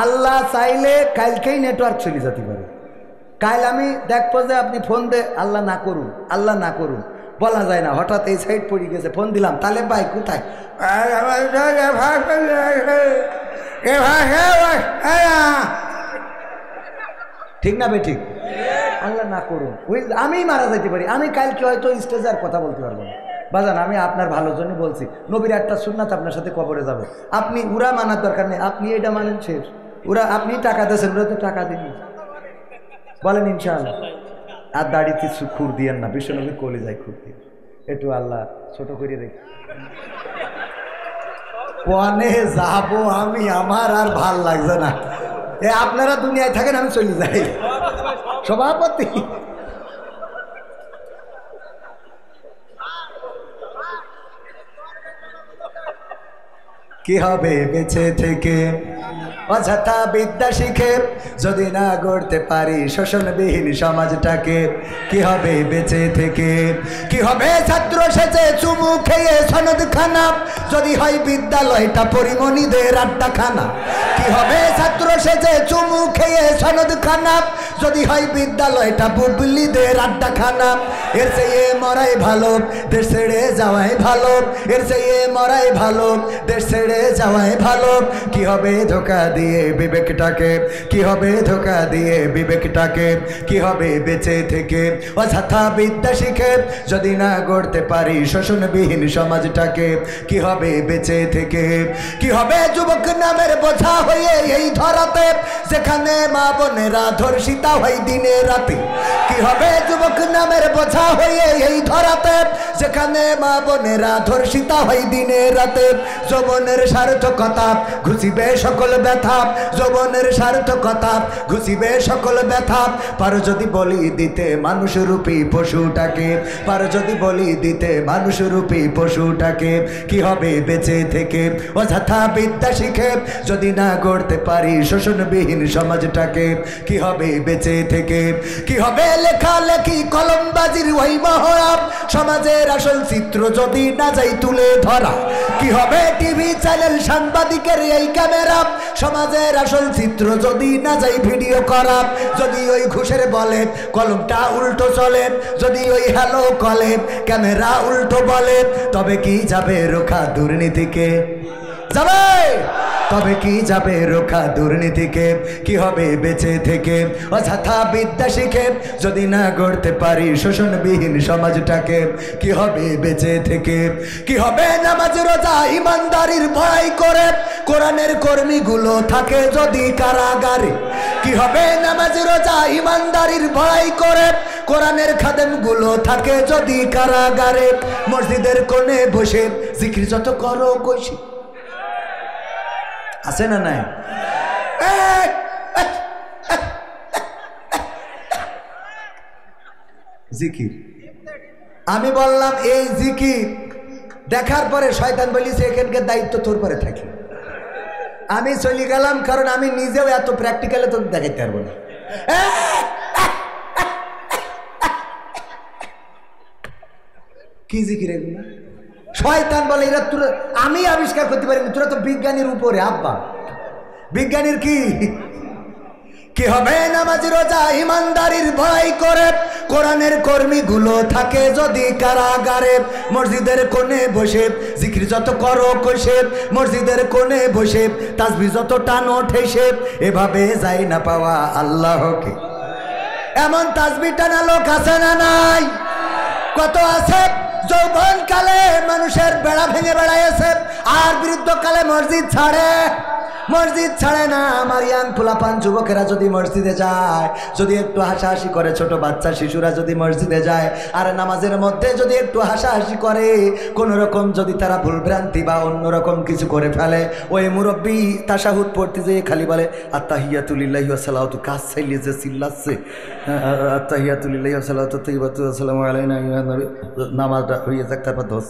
আল্লাহ চাইলে কালকেই নেটওয়ার্ক চলে যেতে পারে। কাল আমি দেখবো যে আপনি ফোন দে, আল্লাহ না করুন, আল্লাহ না করুন, বলা যায় না, হঠাৎ এই সাইড পড়ে গেছে, ফোন দিলাম, তাহলে ভাই কোথায়, ঠিক না বে ঠিক? আল্লাহ না করুন, আমি মারা যাইতে পারি, আমি কালকে হয়তো স্টেজে আর কথা বলতে পারবো না। বাজান আমি আপনার ভালোর জন্য বলছি, নবীর একটা সুন্নাত আপনার সাথে কবরে যাবে, আপনি উরা মানার দরকার নেই, আপনি এটা মানেন শেষ। ওরা আপনি টাকা দিয়েছেন, ওরা তো টাকা দিন, বলেন ইনশাআল্লাহ। আর দাড়িতে খুর দিয়েন না, বিশ্বনবী কলে যায় খুর দিয়ে, একটু আল্লাহ ছোট করে রেখে কোয়ানে যাবো আমি, আমার আর ভাল লাগছে না। এ আপনারা দুনিয়ায় থাকেন, আমি চলে যাই। সভাপতি কি হবে বেঁচে থেকে অযথা বিদ্যা শিখে যদি না গড়তে পারি শোষণবিহীন সমাজটাকে? কি হবে বেঁচে থেকে? কি হবে ছাত্র সেজে চুমু খেয়ে সনদ খানা যদি হয় বিদ্যালয়টা পরিমণিদের আড্ডাখানা? কি হবে ছাত্র সেজে চুমু খেয়ে সনদ খানা যদি হয় বিদ্যালয়টা বুবলিদের আড্ডাখানা? এর চেয়ে মরাই ভালো, দেশ ছেড়ে যাওয়াই ভালো, এর চেয়ে মরাই ভালো, দেশ ছেড়ে যাওয়াই ভালো। কি হবে ধোকা দিয়ে বিবেকটাকে, কি হবে ধোকা দিয়ে বিবেকটাকে? কি হবে বেঁচে থেকে অযথা বিদ্যা শিখে যদি না গড়তে পারি শোষণবিহীন সমাজটাকে? কি হবে বেঁচে থেকে? কি হবে যুবক নামের বোঝা হয়ে এই ধরাতে যেখানে মা বোনেরা ধর্ষিতা হয় দিনে রাতে? কি হবে যুবক নামের বোঝা হয়ে এই ধরাতে যেখানে মা বোনেরা ধর্ষিতা হয় দিনে রাতে? যৌবনের সার্থকতা ঘুষিবে সকল ব্যথা, যৌবনের সার্থকতা ঘুষিবে সকল ব্যথা। পারো যদি বলি দিতে মানুষরূপী পশুটাকে, পারো যদি বলি দিতে মানুষরূপী পশুটাকে? কি হবে বেঁচে থেকে অযথা বিদ্যা শিখে যদি না গড়তে পারি শোষণবিহীন সমাজটাকে? কি হবে বেঁচে থেকে? কি হবে লেখালেখি কলমবাজির ওই মহড়া সমাজের আসল চিত্র যদি না যাই তুলে ধরা? কি হবে টিভি চ্যানেল সাংবাদিকের এই ক্যামেরা সমাজের আসল চিত্র যদি না যাই ভিডিও করা? যদি ওই ঘুষের বলে কলমটা উল্টো চলে, যদি ওই হ্যালো কলে ক্যামেরা উল্টো বলে, তবে কি যাবে রোখা দুর্নীতিকে? যাবে, তবে কি যাবে রোখা দুর্নীতিকে? কি হবে বেঁচে থেকে অযথা বিদ্যা শিখে যদি না গড়তে পারি শোষণবিহীন সমাজটাকে? কি হবে বেঁচে থেকে? কি হবে নামাজ রোজা ইমানদারির ভয় করে কোরআনের কর্মীগুলো থাকে যদি কারাগারে? কি হবে নামাজ রোজা ইমানদারির ভয় করে কোরআনের খাদেমগুলো থাকে যদি কারাগারে? মসজিদের কোণে বসে জিকির যত করো কইছি, আছে না নাই? জিকির আমি বললাম, এই জিকির দেখার পরে শয়তান বলিছে এখানকার দায়িত্ব তোর পরে থাকে। আমি চলে গেলাম, কারণ আমি নিজেও এত প্র্যাকটিক্যালে তোকে দেখাইতে পারবো না। কি জিকির এগুলো? শয়তান বলে এরা তোরা, আমি আবিষ্কার করতে পারিনি, তোরা তো বিজ্ঞানীর উপরে। আব্বা বিজ্ঞানীর কি? কি হবে নামাজ রোজা ইমানদারির ভয় করে কোরআনের কর্মীগুলো থাকে যদি কারাগারে? মসজিদের কোণে বসে জিকির যত করো কষে, মসজিদের কোণে বসে তাসবিহ যত টানো ঠেসে, এভাবে যাই না পাওয়া আল্লাহকে। এমন তাসবিহ টানা লোক আছে না নাই? কত আছে। যৌবন কালে মানুষের বেড়া ভেঙে বেড়াইছে, আর বৃদ্ধকালে মসজিদ ছাড়ে, মসজিদ ছাড়ে না। আমার ইয়াং ফুলাপান যুবকেরা যদি মসজিদে যায়, যদি একটু হাসাহাসি করে, ছোট বাচ্চা শিশুরা যদি মসজিদে যায় আর নামাজের মধ্যে যদি একটু হাসাহাসি করে, কোন রকম যদি তারা ভুলভ্রান্তি বা অন্যরকম কিছু করে ফেলে, ওই মুরব্বী তাশাহুদ পড়তে যেয়ে খালি বলে আত্তাহিয়াতু লিল্লাহি ওয়া সালাতু, কাজ চাইলে যে চিল্লাচ্ছে আত্তাহিয়াতু লিল্লাহি ওয়া সালাতু তাইয়্যিবাতু আসসালামু আলাইনা ইয়া নবী, নামাজটা হয়ে যাক, তারপর দোষ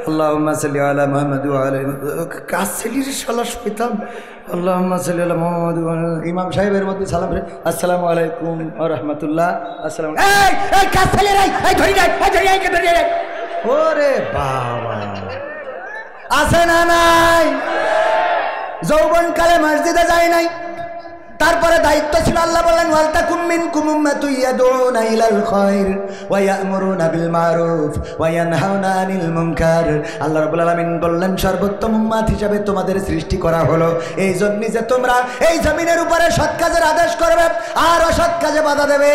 আল্লাহুম্মা সাল্লি আলা মুহাম্মাদ ওয়া আলা কাজ চাইলে শালা শয়তান। আল্লাহুম্মা সাল্লি আলা মুহাম্মাদ ওয়া আলা ইমাম সাহেবের মধ্যে সালাম, আসসালামু আলাইকুম ওয়া রাহমাতুল্লাহ, আসসালামু এই এই কাজ চাইলে রে, এই ধরি রে, এই ধরি রে, ধরি রে। ওরে বাবা, আছে না নাই? যৌবনকালে মসজিদে যায় নাই, তারপরে দায়িত্ব ছিল, আল্লাহ বললেন ওয়ালতাকুম মিনকুম উম্মাতুন ইয়াদউনা ইলাল খায়র ওয়া ইয়া'মুরুনা বিল মারুফ ওয়া ইয়ানহাউনা আনিল মুনকার। আল্লাহ রাব্বুল আলামিন বললেন সর্বোত্তম উম্মত হিসেবে তোমাদের সৃষ্টি করা হলো এই জন্য যে তোমরা এই জমিনের উপরে সৎ কাজের আদেশ করবে আর অসৎ কাজে বাধা দেবে।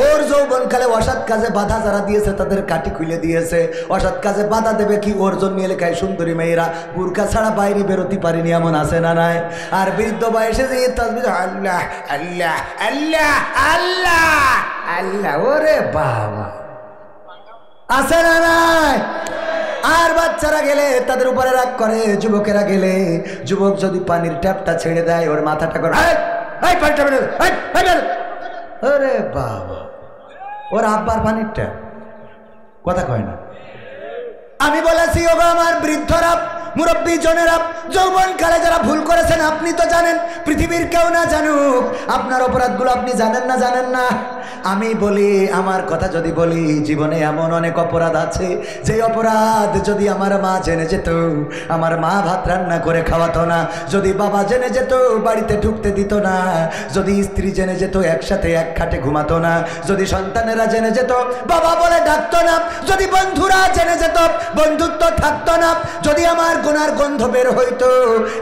ওর যৌবনকালে অসৎ কাজে বাধা যারা দিয়েছে তাদের কাটি খুলে দিয়েছে, অসৎ কাজে বাধা দেবে কি ওর জন্য এলাকায় সুন্দরী মেয়েরা বুরকা ছাড়া বাইরে বেরোতে পারেনি এমন আছে না নাই? আর বৃদ্ধ বয়সে যে তাসবিহ আল্লাহ আল্লাহ আল্লাহ আল্লাহ আল্লাহ, ওরে বাবা আছে না নাই? আর বাচ্চারা গেলে তাদের উপরে রাগ করে, যুবকেরা গেলে যুবক যদি পানির ট্যাপটা ছেড়ে দেয় ওর মাথাটা করে ওরে বাবা, ওর আব্বার পানির ট্যাপ, কথা কয় না। আমি বলেছি ওগো আমার বৃদ্ধরা, মুরব্বী জনেরা, যৌবনকালে যারা ভুল করেছেন আপনি তো জানেন, পৃথিবীর কেউ না জানুক আপনার অপরাধগুলো আপনি জানেন না, জানেন না। আমি বলি, আমার কথা যদি বলি, জীবনে এমন অনেক অপরাধ আছে যে অপরাধ যদি আমার মা জেনে যেত আমার মা ভাত রান্না করে খাওয়াতো না, যদি বাবা জেনে যেত বাড়িতে ঢুকতে দিত না, যদি স্ত্রী জেনে যেত একসাথে এক খাটে ঘুমাতো না, যদি সন্তানেরা জেনে যেত বাবা বলে ডাকতো না, যদি বন্ধুরা জেনে যেত বন্ধুত্ব থাকতো না, যদি আমার গুনার গন্ধ বের হইতো,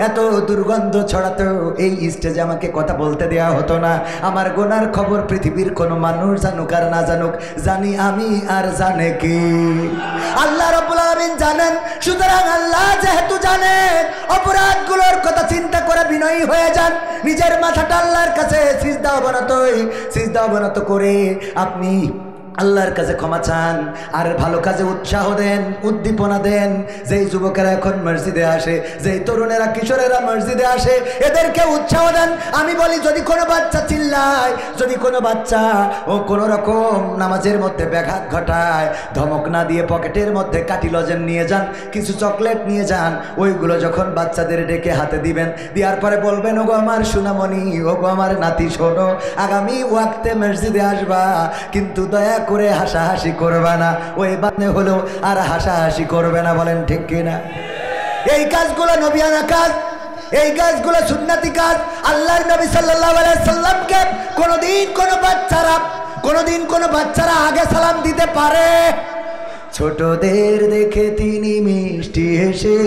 এত দুর্গন্ধ ছড়াতো, এই স্টেজে আমাকে কথা বলতে দেয়া হতো না। আমার গুনার খবর পৃথিবীর কোনো মানুষ জানুক আর না জানুক, জানি আমি আর জানে কি আল্লাহ রাব্বুল আলামিন জানেন। সুতরাং আল্লাহ যেহেতু জানেন, অপরাধগুলোর কথা চিন্তা করে বিনয়ী হয়ে যান, নিজের মাথাটা আল্লাহর কাছে সিজদা অবনত করে আপনি আল্লাহর কাছে ক্ষমা চান আর ভালো কাজে উৎসাহ দেন, উদ্দীপনা দেন। যেই যুবকেরা এখন মসজিদে আসে, যেই তরুণেরা কিশোরেরা মসজিদে আসে, এদেরকে উৎসাহ দেন। আমি বলি যদি কোনো বাচ্চা চিল্লায়, যদি কোনো বাচ্চা ও কোনো রকম নামাজের মধ্যে ব্যাঘাত ঘটায়, ধমক না দিয়ে পকেটের মধ্যে কাটি লজেন নিয়ে যান, কিছু চকলেট নিয়ে যান, ওইগুলো যখন বাচ্চাদের ডেকে হাতে দিবেন, দেওয়ার পরে বলবেন ওগো আমার সোনামণি, ওগো আমার নাতি, শোনো আগামী ওয়াক্তে মসজিদে আসবা, কিন্তু দয়া করে হাসাহাসি করবে না, ওই বানে হলো আর হাসাহাসি করবে না, বলেন ঠিক কিনা? এই কাজগুলো নবিয়ানা কাজ, এই কাজগুলো সুন্নতি কাজ। আল্লাহর নবী সাল্লাল্লাহু আলাইহি সাল্লামকে কোনোদিন কোনো বাচ্চারা আগে সালাম দিতে পারে? ছোটদের দেখে তিনি মিষ্টি হেসে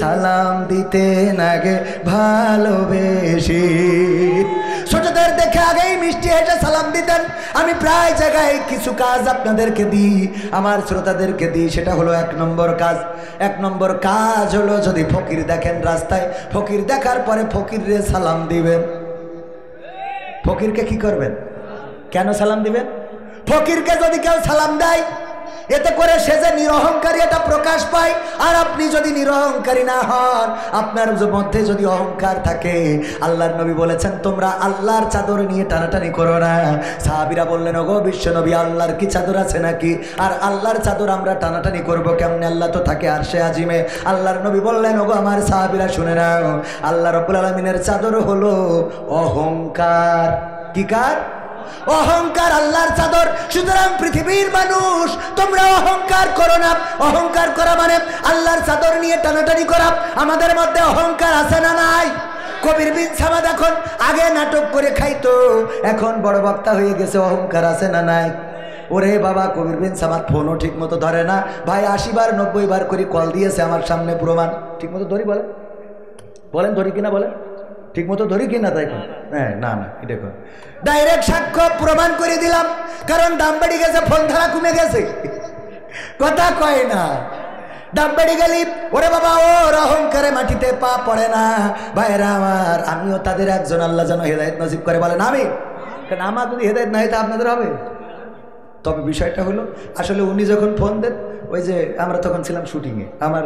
সালাম দিতেন আগে ভালোবেসে, ছোটদের দেখে আগেই মিষ্টি হেসে সালাম দিতেন। আমি প্রায় জায়গায় কিছু কাজ আপনাদেরকে দিই, আমার শ্রোতাদেরকে দিই, সেটা হলো 1 নম্বর কাজ। 1 নম্বর কাজ হলো যদি ফকির দেখেন রাস্তায়, ফকির দেখার পরে ফকিরে সালাম দিবেন। ফকিরকে কি করবেন? কেন সালাম দিবেন? ফকিরকে যদি কেউ সালাম দেয় এতে করে সে যে নিরহংকারী এটা প্রকাশ পায়। আর আপনি যদি নিরহংকারী না হন, আপনার মধ্যে যদি অহংকার থাকে, আল্লাহর নবী বলেছেন তোমরা আল্লাহর চাদর নিয়ে টানাটানি করো না। সাহাবীরা বললেন ওগো বিশ্ব নবী, আল্লাহর কি চাদর আছে নাকি? আর আল্লাহর চাদর আমরা টানাটানি করবো কেমনে? আল্লাহ তো থাকে আরশে আজিমে। আল্লাহর নবী বললেন ওগো আমার সাহাবীরা শুনে নাও, আল্লাহ রাব্বুল আলামিনের চাদর হলো অহংকার। কি কার? অহংকার আল্লাহর চাদর। সুতরাং পৃথিবীর মানুষ তোমরা অহংকার করো না। অহংকার করা মানে আল্লাহর চাদর নিয়ে টানাটানি করা। আমাদের মধ্যে অহংকার আছে না নাই? কবির বিন সামাদ এখন আগে নাটক করে খাইতো, এখন বড় বক্তা হয়ে গেছে, অহংকার আছে না নাই? ওরে বাবা, কবির বিন সামাদ ফোনও ঠিক মতো ধরে না ভাই, 80 বার 90 বার করে কল দিয়েছে আমার সামনে, প্রমাণ ঠিক মতো ধরি? বলেন ধরি কিনা, বলেন ঠিক মতো ধরি কিনা? তাই হ্যাঁ, না এটা ডাইরেক্ট সাক্ষ্য প্রমাণ করে দিলাম, কারণ দাম বেড়ে গেছে, ফোন ধরা কমে গেছে, কথা কয় না। দাম বেড়ে গেলি ওরে বাবা, ওর অহংকারে মাটিতে পা পড়ে না। ভাইরা আমার, আমিও তাদের একজন, আল্লাহ যেন হেদায়েত নসিব করে, বলেন আমি। কারণ আমার যদি হেদায়েত না হয় তা আপনাদের হবে। তবে বিষয়টা হলো আসলে উনি যখন ফোন দেন, ওই যে আমরা তখন ছিলাম শুটিংয়ে, আমার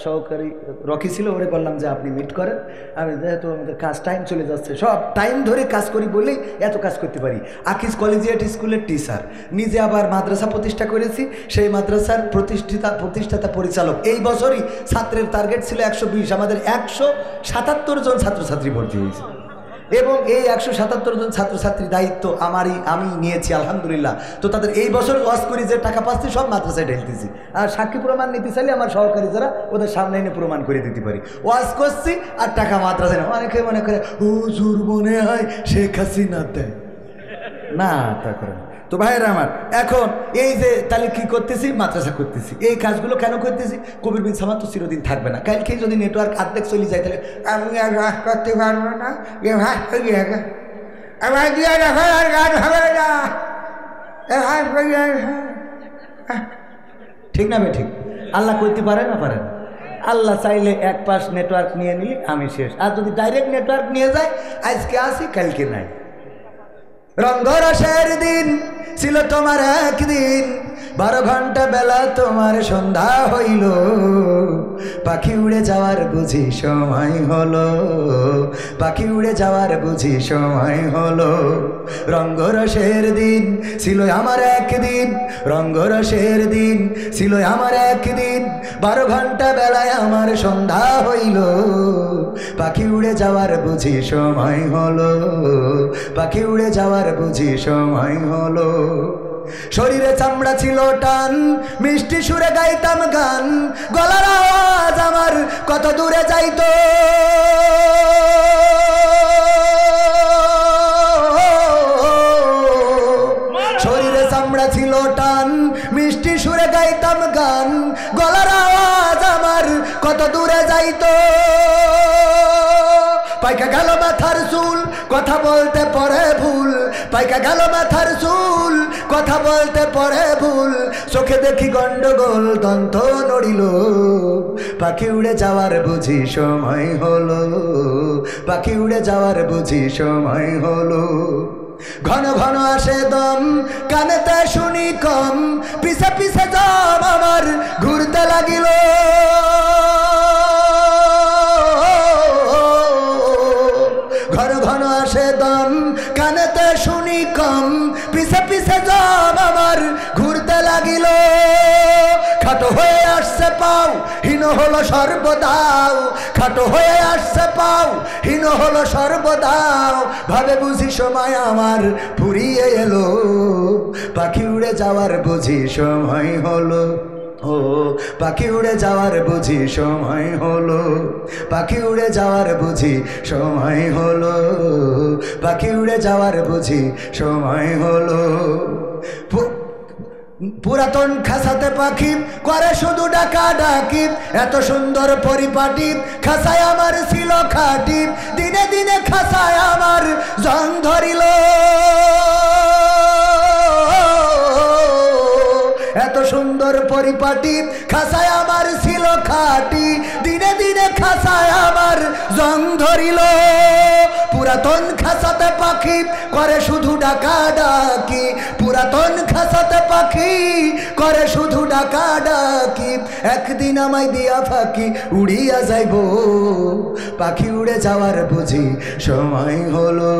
সহকারী রকি ছিল, ওরে বললাম যে আপনি মিট করেন, আমি যেহেতু আমাদের কাজ টাইম চলে যাচ্ছে, সব টাইম ধরে কাজ করি বলেই এত কাজ করতে পারি। আকিজ কলেজিয়েট স্কুলের টিচার, নিজে আবার মাদ্রাসা প্রতিষ্ঠা করেছি, সেই মাদ্রাসার প্রতিষ্ঠাতা পরিচালক। এই বছরই ছাত্রের টার্গেট ছিল 120, আমাদের 177 জন ছাত্রছাত্রী ভর্তি হয়েছে। এবং এই 177 জন ছাত্রছাত্রীর দায়িত্ব আমি নিয়েছি আলহামদুলিল্লাহ। তো তাদের এই বছর ওয়াজ করি যে টাকা পাচ্ছি সব মাদ্রাসায় ঢেলতেছি, আর সাক্ষী প্রমাণ নিতে চাইলে আমার সহকারী যারা ওদের সামনে এনে প্রমাণ করে দিতে পারি। ওয়াজ করছি আর টাকা মাদ্রাসায় না। অনেকে মনে করে হুজুর মনে হয় শেখ হাসিনা দেয় না, তা করে না। তো ভাইয়েরা আমার, এখন এই যে তাহলে কি করতেছি, মাদ্রাসা করতেছি, এই কাজগুলো কেন করতেছি? কবির বিন সামাদ তো চিরদিন থাকবে না। কালকে যদি নেটওয়ার্ক আর্ধেক চলে যায় তাহলে আমি আর রাস করতে পারবো না, আমার দিয়ে রাখো আর গান হবে না, ঠিক না? ঠিক আল্লাহ করতে পারে না? পারে না। আল্লাহ চাইলে এক পাশ নেটওয়ার্ক নিয়ে নিলে আমি শেষ, আর যদি ডাইরেক্ট নেটওয়ার্ক নিয়ে যায় আজকে আসি কালকে নাই। রঙ্গরসের দিন ছিল তোমার একদিন, 12 ঘন্টা বেলা তোমার সন্ধ্যা হইল, পাখি উড়ে যাওয়ার বুঝি সময় হলো, পাখি উড়ে যাওয়ার বুঝি সময় হলো। রঙ্গরসের দিন ছিল আমার একদিন, রঙ্গরসের দিন ছিল আমার একদিন, 12 ঘন্টা বেলায় আমার সন্ধ্যা হইল, পাখি উড়ে যাওয়ার বুঝি সময় হলো, পাখি উড়ে যাওয়ার বুঝি সময় হলো। শরীরে চামড়া ছিল টান, মিষ্টি সুরে গাইতাম গান, গলার আওয়াজ আমার কত দূরে যাইতো, শরীরে চামড়া ছিল টান, মিষ্টি সুরে গাইতাম গান, গলার আওয়াজ আমার কত দূরে যাইতো। পাইকা গেল মাথার চুল, কথা বলতে পড়ে ভুল, পাইকা গেল মাথার চুল, কথা বলতে পড়ে ভুল, চোখে দেখি গন্ডগোল, দন্ত নড়িল, পাখি উড়ে যাওয়ার বুঝি সময় হলো, পাখি উড়ে যাওয়ার বুঝি সময় হলো। ঘন ঘন আসে দম, কানেতে শুনি কম, পিছে পিছে জম আমার ঘুরতে লাগিল, ঘন ঘন আসে দম, কানেতে শুনি কম, পিছে পিছে জম আমার ঘুরতে লাগিল। খাটো হয়ে আসছে পাও, হীন হলো সর্বদাও, খাটো হয়ে আসছে পাও, হীন হলো সর্বদাও, ভাবে বুঝি সময় আমার ফুরিয়ে এলো, পাখি উড়ে যাওয়ার বুঝি সময় হলো, ও পাখি উড়ে যাওয়ার বুঝি সময় হলো, পাখি উড়ে যাওয়ার বুঝি সময় হলো, পাখি উড়ে যাওয়ার বুঝি সময় হলো। পুরাতন খাসাতে পাখি করে শুধু ডাকা ডাকি, এত সুন্দর পরিপাটি খাসায় আমার ছিল খাটি, দিনে দিনে খাসায় আমার জং ধরিল, এত সুন্দর পরিপাটি খাসায় আমার ছিল খাটি, দিনে দিনে খাসায় আমার জং ধরিল। পুরাতন খাসাতে পাখি করে শুধু ডাকা ডাকি, পুরাতন খাসাতে পাখি করে শুধু ডাকা ডাকি, একদিন আমায় দিয়া ফাঁকি উড়িয়া যাইব, পাখি উড়ে যাওয়ার বুঝি সময় হলো,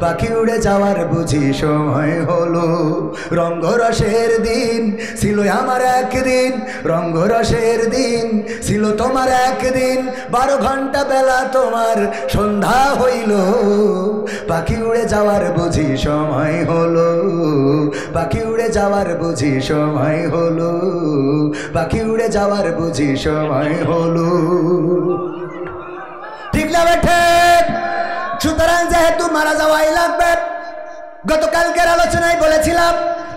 পাখি উড়ে যাওয়ার বুঝি সময় হলো। রঙ্গরসের দিন ছিল আমার একদিন, রঙ্গরসের দিন ছিল তোমার একদিন, 12 ঘন্টা বেলা তোমার সন্ধ্যা হইল, পাখি উড়ে যাওয়ার বুঝি সময় হলো, পাখি উড়ে যাওয়ার বুঝি সময় হলো, পাখি উড়ে যাওয়ার বুঝি সময় হলো। ঠিক না বেঠে? সুতরাং যেহেতু মারা যাওয়াই লাগবে, গতকালকের আলোচনায় বলেছিলাম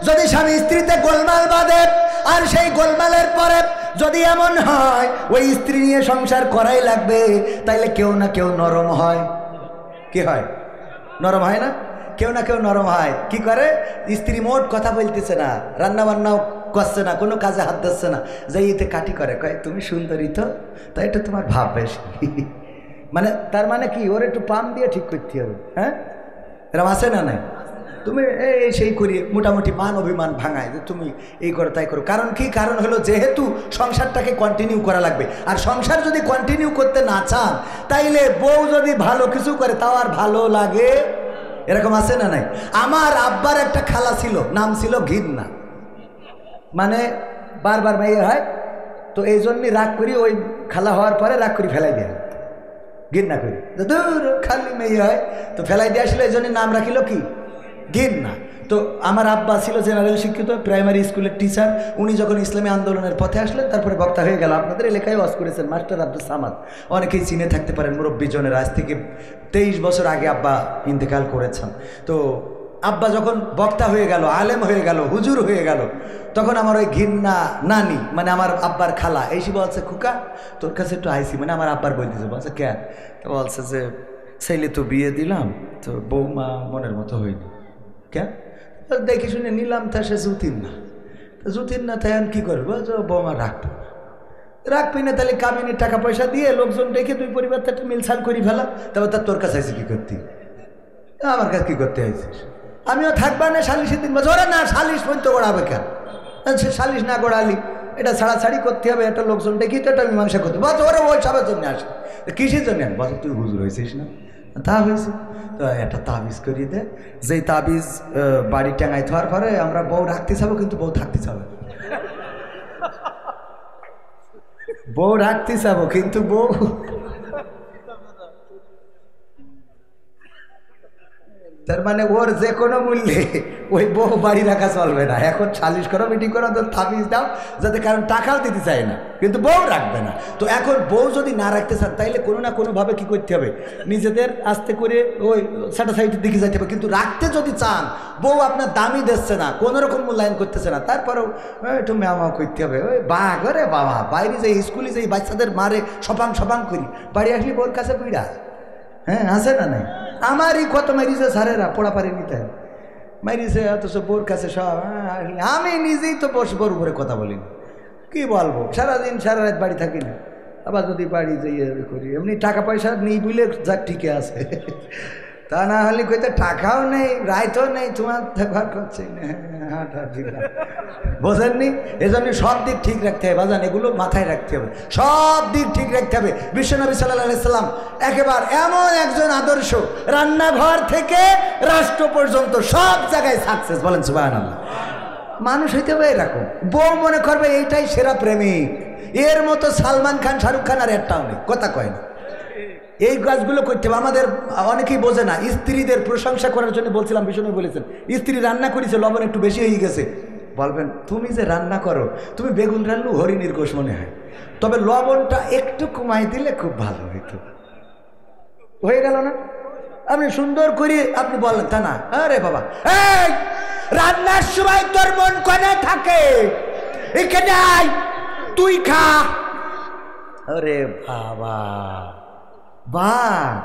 যদি স্বামী স্ত্রীতে গোলমাল বাঁধে আর সেই গোলমালের পরে যদি এমন হয় ওই স্ত্রী নিয়ে সংসার করাই লাগবে, তাইলে কেউ না কেউ নরম হয়। কি হয়? নরম হয় না? কেউ না কেউ নরম হয়। কি করে? স্ত্রী মোট কথা বলতেছে না, রান্না বান্নাও করছে না, কোনো কাজে হাত দিচ্ছে না, যাই এতে কাটি করে, কয় তুমি সুন্দরী তো, তাই এটা তোমার ভাব বেশি। মানে তার মানে কি, ওর একটু পাম দিয়ে ঠিক করতে হবে। হ্যাঁ, এরকম আছে না? নাই? তুমি এই সেই করি মোটামুটি মান অভিমান ভাঙায় যে তুমি এই করো তাই করো। কারণ কি? কারণ হলো যেহেতু সংসারটাকে কন্টিনিউ করা লাগবে, আর সংসার যদি কন্টিনিউ করতে না চান তাইলে বউ যদি ভালো কিছু করে তাও আর ভালো লাগে। এরকম আছে না নাই? আমার আব্বার একটা খালা ছিল, নাম ছিল ঘিন্না, মানে বারবার মেয়ে হয় তো এই জন্যই রাগ করি, ওই খালা হওয়ার পরে রাগ করি ফেলাই দেয়। ঘৃণা করি, দূর খালি মেয়ে হয় তো ফেলাই দিয়ে আসলে এই জন্য নাম রাখিল কি ঘৃণা। তো আমার আব্বা ছিল জেনারেল শিক্ষিত, প্রাইমারি স্কুলের টিচার। উনি যখন ইসলামী আন্দোলনের পথে আসলেন তারপরে বক্তা হয়ে গেল। আপনাদের এলাকায় ওয়াজ করেছেন মাস্টার আব্দুল সামাদ, অনেকেই চিনে থাকতে পারেন মুরব্বী জনের। আজ থেকে 23 বছর আগে আব্বা ইন্তেকাল করেছেন। তো আব্বা যখন বক্তা হয়ে গেল, আলেম হয়ে গেল, হুজুর হয়ে গেল, তখন আমার ওই ঘৃণা নানি মানে আমার আব্বার খালা এসে বলছে, খুকা তোর কাছে একটু আইসি, মানে আমার আব্বার বই দিয়েছে। বলছে কেন? তো বলছে যে ছেলে তো বিয়ে দিলাম, তো বৌমা মনের মতো হয়নি। কেন? দেখে শুনে নিলাম, তা সে জুতির না। তো জুতির না তাই কি করবো? বৌমা রাখবো রাখবি না, তাহলে কামিনীর টাকা পয়সা দিয়ে লোকজন ডেকে তুই পরিবারটা একটা মিলছাল করি ফেলা। তারপর তার তোর কাছে আইসি কি করতি? আমার কাছে কি করতে আইছিস? আমিও থাকবা না সালিশে 3 বছর। ওরা না সালিশ পর্যন্ত গড়াবে কেন? সে সালিশ না গড়ালি এটা ছাড়াছাড়ি করতে হবে, একটা লোকজন ডেকে তো একটা মীমাংসা করতে। বলছে ওরা ওই সবের জন্য আসে, কিসের জন্য? বলছে তুই হুজুর হয়েছিস না? তা হয়েছে। তো একটা তাবিজ করিয়ে দে, যেই তাবিজ বাড়ি টাঙাই থার পরে আমরা বউ রাখতে চাবো কিন্তু বউ থাকতে চাবে। বউ রাখতে চাবো কিন্তু বউ তার মানে ওর যে কোনো মূল্যে ওই বউ বাড়ি রাখা চলবে না। এখন সালিশ করো, মিটিং করো, তো তাবিজ দাও, যাতে কারণ টাকাও দিতে চায় না কিন্তু বউ রাখবে না। তো এখন বউ যদি না রাখতে চান তাইলে কোনো না কোনোভাবে কি করতে হবে? নিজেদের আস্তে করে ওই স্যাটাসাইটের দিকে যাইতে হবে। কিন্তু রাখতে যদি চান, বউ আপনার দামই দিচ্ছে না, কোনো রকম মূল্যায়ন করতেছে না, তারপরেও একটু ম্যামাও করতে হবে। ওই বাঘ রে বাবা, বাইরে যে স্কুলে যে বাচ্চাদের মারে সপাং সপাং করি, বাড়ি আসলে বউর কাছে পিড়া। হ্যাঁ আছে না? নাই আমারই কত মারিছে সারেরা, পোড়া পারে নিতে মারিছে, অথচ বোর কাছে সব। আমি নিজেই তো বোর উপরে কথা বলি না, কি বলবো? সারাদিন সারা রাত বাড়ি থাকি না, আবার যদি বাড়ি যাইয়ে করি এমনি টাকা পয়সা নেই বুঝলে যাক ঠিকই আছে। তা না হলে কইতে টাকাও নেই, রাইতও নেই, তোমার ঘর করছে না। বোঝেননি? এজন্য সব দিক ঠিক রাখতে হবে বাজান, এগুলো মাথায় রাখতে হবে, সব দিক ঠিক রাখতে হবে। বিশ্বনবী সাল্লাল্লাহু আলাইহি সাল্লাম একেবারে এমন একজন আদর্শ, রান্নাঘর থেকে রাষ্ট্র পর্যন্ত সব জায়গায় সাকসেস। বলেন সুবহানাল্লাহ। মানুষ হইতে হবে এরকম, বউ মনে করবে এইটাই সেরা প্রেমিক, এর মতো সালমান খান শাহরুখ খান আর একটাও নেই, কথা কয় না। এই কাজগুলো করতে হবে। আমাদের অনেকেই বোঝে না। স্ত্রীদের প্রশংসা করার জন্য বলছিলাম, বিষ্ণু বলেছেন স্ত্রী রান্না করেছে, লবণ একটু বেশি হয়ে গেছে, বলবেন তুমি যে রান্না করো, তুমি বেগুন রান্নু হরিণীর গোশ মনে হয়, তবে লবণটা একটু কমাই দিলে খুব ভালো হইতো। হয়ে গেল না? আপনি সুন্দর করে আপনি বললেন, তা না, আরে বাবা এই রান্নার সময় তোর মন কোনে থাকে? এখানে আয়, তুই খা। আরে বাবা বাঘ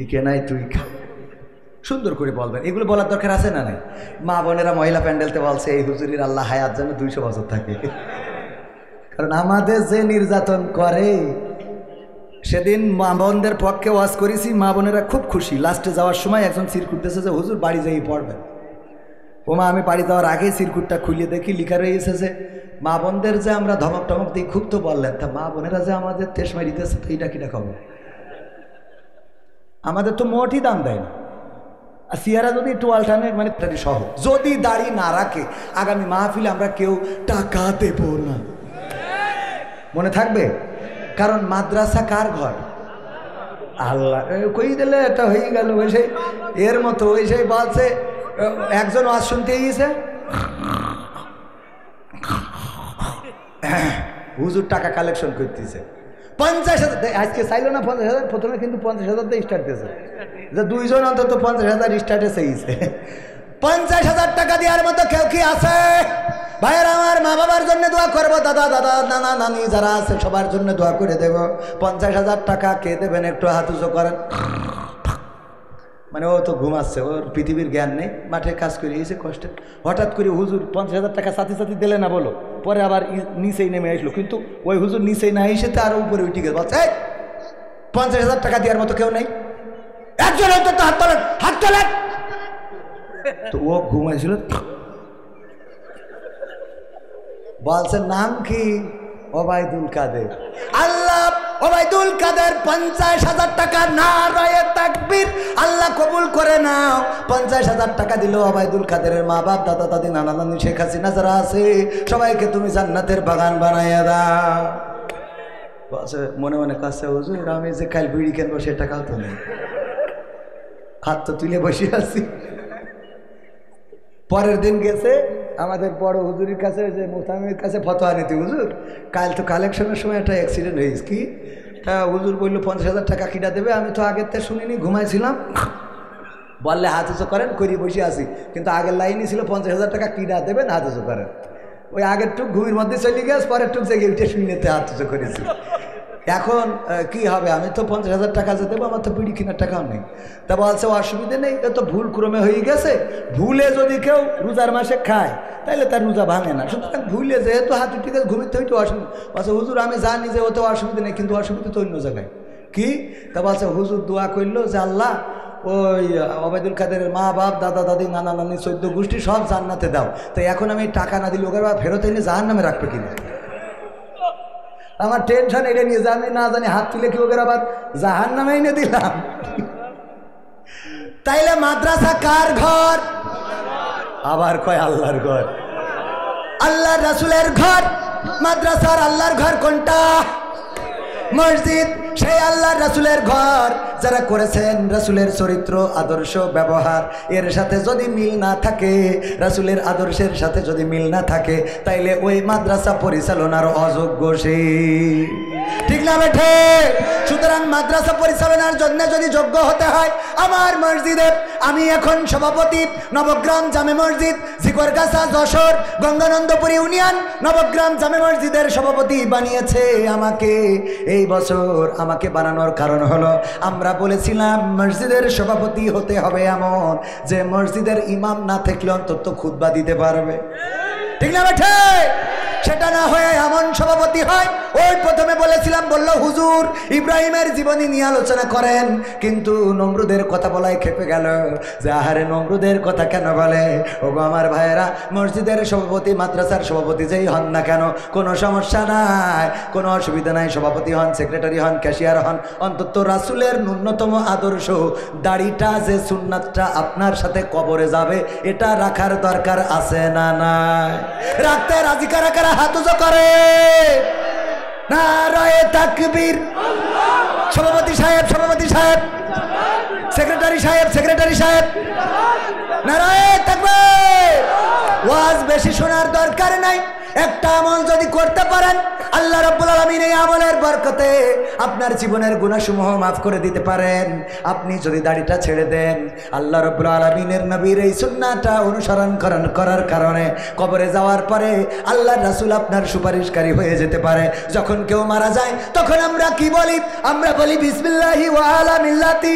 এখানে তুই খা, সুন্দর করে বলবেন। এগুলো বলার দরকার আছে না? নাই? মা বোনেরা মহিলা প্যান্ডেলতে বলছে এই হুজুরির আল্লাহ হায়াত যেন 200 বছর থাকে, কারণ আমাদের যে নির্যাতন করে। সেদিন মা বোনদের পক্ষে ওয়াজ করেছি, মা বোনেরা খুব খুশি। লাস্টে যাওয়ার সময় একজন চিরকুটতেছে যে হুজুর বাড়ি যাই পড়বেন। ও মা, আমি বাড়ি যাওয়ার আগে চিরকুটটা খুলিয়ে দেখি লিখা রয়ে এসেছে মা বোনদের যে আমরা ধমক টমক দিই, খুব তো বললেন, তা মা বোনেরা যে আমাদের তেস মারিতেছে, তো এইটা কিনা খবর? আমাদের তো মোটই দাম দেয় না। আর সিয়ারা যদি একটু অল্টারনেট মানে সহ যদি দাড়ি না রাখে, আগামী মাহফিলে আমরা কেউ টাকা দেব না, মনে থাকবে? কারণ মাদ্রাসা কার ঘর? আল্লাহ কই দিলে এটা হয়ে গেল। ওই সেই এর মতো ওই সেই বলছে, একজন ওয়াজ শুনতে গিয়েছে, হুজুর টাকা কালেকশন করতেছে 50,000। আজকে চাইলো না 50,000, প্রথমে কিন্তু 50,000 দিয়ে স্টার্ট দিয়েছে, যে 2 জন অন্তত 50,000 স্টার্টে চাইছে। 50,000 টাকা দেওয়ার মতো কেউ কি আছে? ভাইয়ের আমার, মা বাবার জন্য দোয়া করবো, দাদা দাদা নানা নানি যারা আছে সবার জন্য দোয়া করে দেব। 50,000 টাকা কে দেবেন? একটু হাত উঁচু করেন। মানে ও তো ঘুমাচ্ছে, ওর পৃথিবীর জ্ঞান নেই, মাঠে কাজ করে এসে কষ্টে। হঠাৎ করে হুজুর 50,000 টাকা সাথে সাথে দিলে না বলো, পরে আবার নিচেই নেমে আসলো, কিন্তু ওই হুজুর নিচেই না এসে তো আরো উপরে উঠে গেল। বলছে 50,000 টাকা দেওয়ার মতো কেউ নেই, একজন অন্তত হাত তোলেন, হাত তোলেন। তো ও ঘুমাইছিল, বলছে নাম কি? ওবায়দুল কাদের। আল্লাহ ওবায়দুল কাদের 50,000 টাকা নারায়ে তাকবীর, আল্লাহ কবুল করে নাও। 50,000 টাকা দিল ওবায়দুল কাদেরের মা বাপ, দাদা দাদি, নানা নানি, শেখ হাসিনা যারা আছে সবাইকে তুমি জান্নাতের বাগান বানাইয়া দাও। মনে মনে কাছে হুজুর আমি যে কাল বিড়ি কিনবো সে টাকাও তো নেই, হাত তো তুলে বসে আছি। পরের দিন গেছে আমাদের বড় হুজুরের কাছে, যে মুহতামিমের কাছে ফতোয়া নিতে, হুজুর কাল তো কালেকশনের সময় একটা অ্যাক্সিডেন্ট হয়েছে, কি তা হুজুর বললো 50,000 টাকা কিনা দেবে। আমি তো আগের থেকে শুনিনি, ঘুমাইছিলাম। বললে হাত উঁচু করেন, করি বসে আছি, কিন্তু আগের লাইনই ছিল 50,000 টাকা কিনা দেবেন, হাত উঁচু করেন। ওই আগের টুক ঘুমির মধ্যে চলে গেছে, পরের টুক জেগে উঠে শুনেতে হাত উঁচু করেছি। এখন কি হবে, আমি তো 50,000 টাকা যে দেবো, আমার তো বিড়ি কেনার টাকাও নেই। তা বলছে অসুবিধে নেই, এ তো ভুল ক্রমে হয়ে গেছে, ভুলে যদি কেউ রোজার মাসে খায় তাইলে তার রোজা ভাঙে না, সুতরাং ভুলে যেহেতু হাত উঠে গেছে ঘুমিতে হইতে অসুবিধা। বলছে হুজুর আমি জানি যে ওতে অসুবিধা নেই, কিন্তু অসুবিধা তো অন্য জায়গায়। কি তা বলছে হুজুর দোয়া করলো যে আল্লাহ ওই ওবায়দুল কাদেরের মা বাপ দাদা দাদি নানা নানি 14 গোষ্ঠী সব জান্নাতে দাও। তো এখন আমি টাকা না দিলে ওকে ফেরত এনে জাহান্নামে রাখবে কিনা, আমার টেনশন এটা নিয়ে যে আমি না জানি হাত তুলে কি ওকে আবার জাহান্নামে এনে দিলাম। তাইলে মাদ্রাসা কার ঘর? আবার কয় আল্লাহর ঘর, আল্লাহর রাসূলের ঘর। মাদ্রাসার আল্লাহর ঘর কোনটা? মসজিদ। সেই আল্লাহর রাসূলের ঘর যারা করেছেন, রাসূলের চরিত্র আদর্শ ব্যবহার এর সাথে যদি মিল না থাকে, রাসূলের আদর্শের সাথে যদি মিল না থাকে, তাইলে ওই মাদ্রাসা পরিচালনার অযোগ্য সে, ঠিক না বেঠে? সুতরাং মাদ্রাসা পরিচালনার জন্য যদি যোগ্য হতে হয়, আমার মসজিদে আমি এখন সভাপতি, নবগ্রাম জামে মসজিদ জিকরগাছা যশোর গঙ্গানন্দপুর ইউনিয়ন নবগ্রাম জামে মসজিদের সভাপতি বানিয়েছে আমাকে। এই বছর আমাকে বানানোর কারণ হলো, আমরা বলেছিলাম মসজিদের সভাপতি হতে হবে এমন যে মসজিদের ইমাম না থাকলে অন্তত খুতবা দিতে পারবে, ঠিক না বেঠে? সেটা না হয়ে এমন সভাপতি হয়। ওই প্রথমে বলেছিলাম, বলল হুজুর ইব্রাহিমের জীবনী নিয়ে আলোচনা করেন, কিন্তু নমরুদের কথা বলাই খেপে গেল যে আহারে নমরুদের কথা কেন বলে। ওগো আমার ভাইয়েরা, মসজিদের সভাপতি মাদ্রাসার সভাপতি যেই হন না কেন কোনো সমস্যা নাই, কোনো অসুবিধা নাই, সভাপতি হন, সেক্রেটারি হন, ক্যাশিয়ার হন, অন্তত রাসূলের ন্যূনতম আদর্শ দাড়িটা যে সুন্নাতটা আপনার সাথে কবরে যাবে এটা রাখার দরকার আছে না নাই? রাখতে রাজি কারা কারা হাত উঁচু করে? নারায়ে তাকবীর। সভাপতি সাহেব, সভাপতি সাহেব, সেক্রেটারি সাহেব, সেক্রেটারি সাহেব, নারায়ে তাকবীর। ওয়াজ বেশি শোনার দরকার নাই, একটা আমল যদি করতে পারেন আল্লাহ রাব্বুল আলামিন এই আমলের বরকতে আপনার জীবনের গুনাহসমূহ মাফ করে দিতে পারেন। আপনি যদি দাড়িটা ছেড়ে দেন, আল্লাহ রাব্বুল আলামিনের নবীর এই সুন্নাহটা অনুসরণ করার কারণে কবরে যাওয়ার পরে আল্লাহর রাসূল আপনার সুপারিশকারী হয়ে যেতে পারে। যখন কেউ মারা যায় তখন আমরা কি বলি? আমরা বলি বিসমিল্লাহি ওয়া আলা মিল্লাতি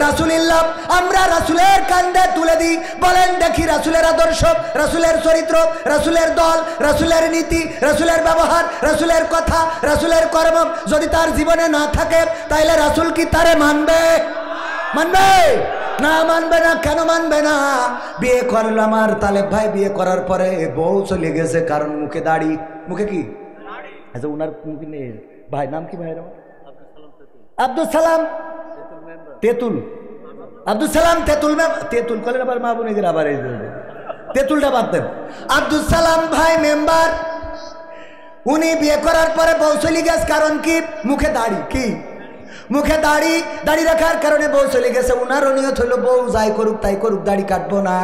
রাসূলিল্লাহ। আমরা রাসূলের কাঁধে তুলে দিই। বলেন দেখি রাসূলের আদর্শ, রাসূলের চরিত্র, রাসূলের দল, রাসূলের নীতি, রাসূলের ব্যবহার, রাসূলের কথা, রাসূলের কর্ম যদি তার জীবনে না থাকে, তাইলে রাসূল কি তারে মানবে? মানবে না? মানবে না। কেন মানবে না? বিয়ে করলো আমার তালেব ভাই, বিয়ে করার পরে বউ চলে গেছে, কারণ মুখে দাড়ি। মুখে কি? আচ্ছা উনার মুখে নেই ভাই, নাম কি ভাইয়ের? আব্দুল সালাম তেতুল, আব্দুল সালাম তেতুল। তেতুল কলেন আবার মা বোনের আবার এই তেতুলটা বাদ দেন। আব্দুল সালাম ভাই মেম্বার, উনি বিয়ে করার পরে বউ চলে গেছে, কারণ কি? মুখে দাড়ি। কি? মুখে দাড়ি। দাড়ি রাখার কারণে বউ চলে গেছে। উনারও নিয়ত হলো বউ যাই করুক তাই করুক, দাড়ি কাটবো না।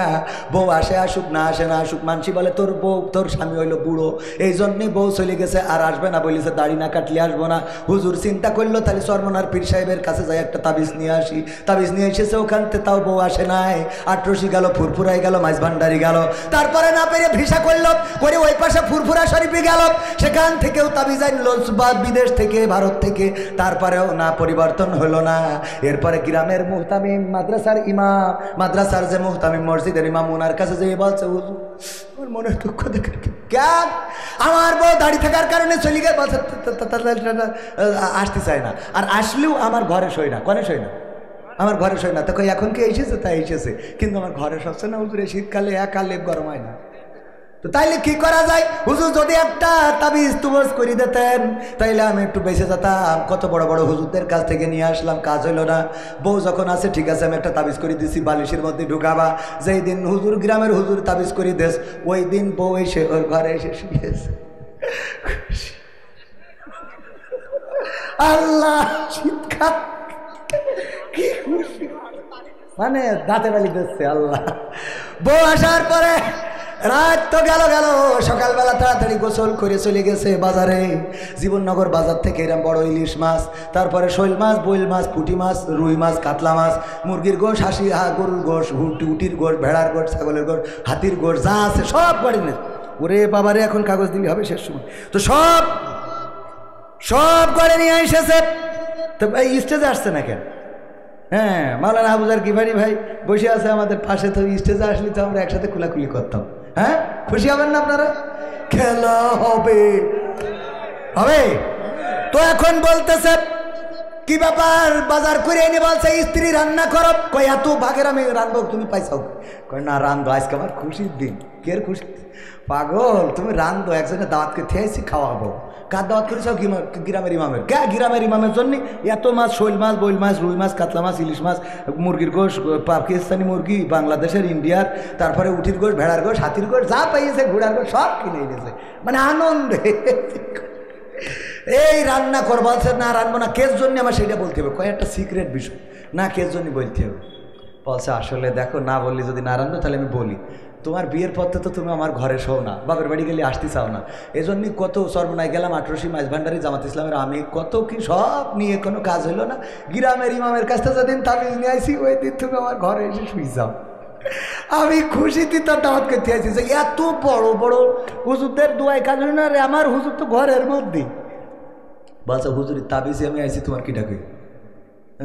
বউ আসে আসুক, না আসে না আসুক, মানসি বলে তোর বউ, তোর স্বামী হইলো বুড়ো, এই জন্যই বউ চলে গেছে, আর আসবে না বলেছে, দাড়ি না কাটলে আসবো না। হুজুর চিন্তা করলো তাহলে চরমনার পীর সাহেবের কাছে যাই একটা তাবিজ নিয়ে আসি। তাবিজ নিয়ে এসেছে, ওখানতে তাও বউ আসে নাই। আটরসি গেল, ফুরফুরাই গেল, মাইজ ভান্ডারি গেল। তারপরে না পেরে ভিসা করলো, করে ওই পাশে ফুরফুরা শরীফে গেল, সেখান থেকেও তাবিজ আনলো বিদেশ থেকে, ভারত থেকে, তারপরেও না পরিবর্তন হলো না। এরপরে গ্রামের মুহতামিম, মাদ্রাসার ইমাম, মাদ্রাসার যে মুহতামিম মসজিদের ইমাম, ওনার কাছে যে বলছে হুজুর আমার মনের দুঃখ দেখে কেন আমার বউ দাড়ি থাকার কারণে চলে গেছে, বলছে আসতে চায় না, আর আসলেও আমার ঘরে শোয় না। কনে শোয় না? আমার ঘরে শোয় না। তো এখন কি এসেছে? তাই এসেছে, কিন্তু আমার ঘরে সবচেয়ে না হুজুর, শীতকালে একা লেপ গরম হয় না। তো তাইলে কি করা যায়? হুজুর যদি একটা তাবিজ তুবজ করে দিতেন তাইলে আমি একটু বেঁচে যেতাম। কত বড় বড় হুজুরদের কাছ থেকে নিয়ে আসলাম, কাজ হইলো না। বউ যখন আছে ঠিক আছে, আমি একটা তাবিজ করে দিছি, বালিশের মধ্যে ঢুকাবা। যেই দিন হুজুর, গ্রামের হুজুর তাবিজ করে দেশ, ওই দিন বউ এসে ওর ঘরে এসে শুয়েছে। আল্লাহ শীতকাল কি খুশি, মানে দাঁতে বালি দিচ্ছে আল্লাহ। বউ আসার পরে রাত তো গেল, সকালবেলা তাড়াতাড়ি গোসল করে চলে গেছে বাজারে, জীবননগর বাজার থেকে এরম বড় ইলিশ মাছ, তারপরে শৈল মাছ, বইল মাছ, পুঁটি মাছ, রুই মাছ, কাতলা মাছ, মুরগির গোশ, গরুর গোশ, উটির গোশ, ভেড়ার গোশ, ছাগলের গোশ, হাতির গোশ, যা আছে সব বাড়ি নেই। ওরে বাবারে এখন কাগজ দিলে হবে শেষ সময়, তো সব করে নিয়ে এসেছে। তো ভাই স্টেজে আসছে না কেন? হ্যাঁ, মাওলানা আবুজার গিফারি ভাই বসে আছে আমাদের পাশে, তো স্টেজে আসলে তো আমরা একসাথে খোলাখুলি করতাম। হ্যাঁ, খুশি হবেন না আপনারা? খেলা হবে। তো এখন বলতেছে কি ব্যাপার, বাজার করে এনে বলছে স্ত্রী রান্না করো। কই এত ভাগের আমি রান্নবো, তুমি পাইছাও? কই না রান্ধো, আজকে আমার খুশির দিন। কে খুশি? পাগল, তুমি রান্ধো, একজনের দাওয়াতকে থেয়েছি খাওয়াবো। কার দাওয়াত করেছাও? গ্রামের ইমামের। কে গ্রামের ইমামের জন্য এত মাছ, শৈল মাছ, বইল মাছ, রুই মাছ, কাতলা মাছ, ইলিশ মাছ, মুরগির গোশ, পাকিস্তানি মুরগি, বাংলাদেশের, ইন্ডিয়ার, তারপরে উটির গোশ, ভেড়ার গোশ, হাতির গোশ, যা পাইয়েছে ঘোড়ার গোশ সব কিনে এনেছে, মানে আনন্দে। এই রান্না করবো, না রান্নবো না, কের জন্য আমার সেটা বলতে হবে। কয়েকটা সিক্রেট বিষয়, না কের জন্য বলতে হবে। বলছে আসলে দেখো, না বললি যদি না রান্নো তাহলে আমি বলি, তোমার বিয়ের পথে তো তুমি আমার ঘরে শোও না, বাপের বাড়ি গেলে আসতে চাও না, এই জন্যই কত সর্বনায় গেলাম, 18 মাইজ ভান্ডারি, জামাত ইসলামের আমি, কত কি সব নিয়ে কোনো কাজ হইলো না। গ্রামের ইমামের কাছ থেকে যেদিন তাবিজ নিয়ে আসি, ওই দিন তুমি আমার ঘরে এসে শুই যাও। আমি খুশিতে তার দাওয়াত করতে আসি যে এত বড় বড় হুজুরদের দোয়াই কাজ হলো না রে, আমার হুজুর তো ঘরের মধ্যে। বলছে হুজুরের তাবিজে আমি আইসি, তোমার কি ডাকে?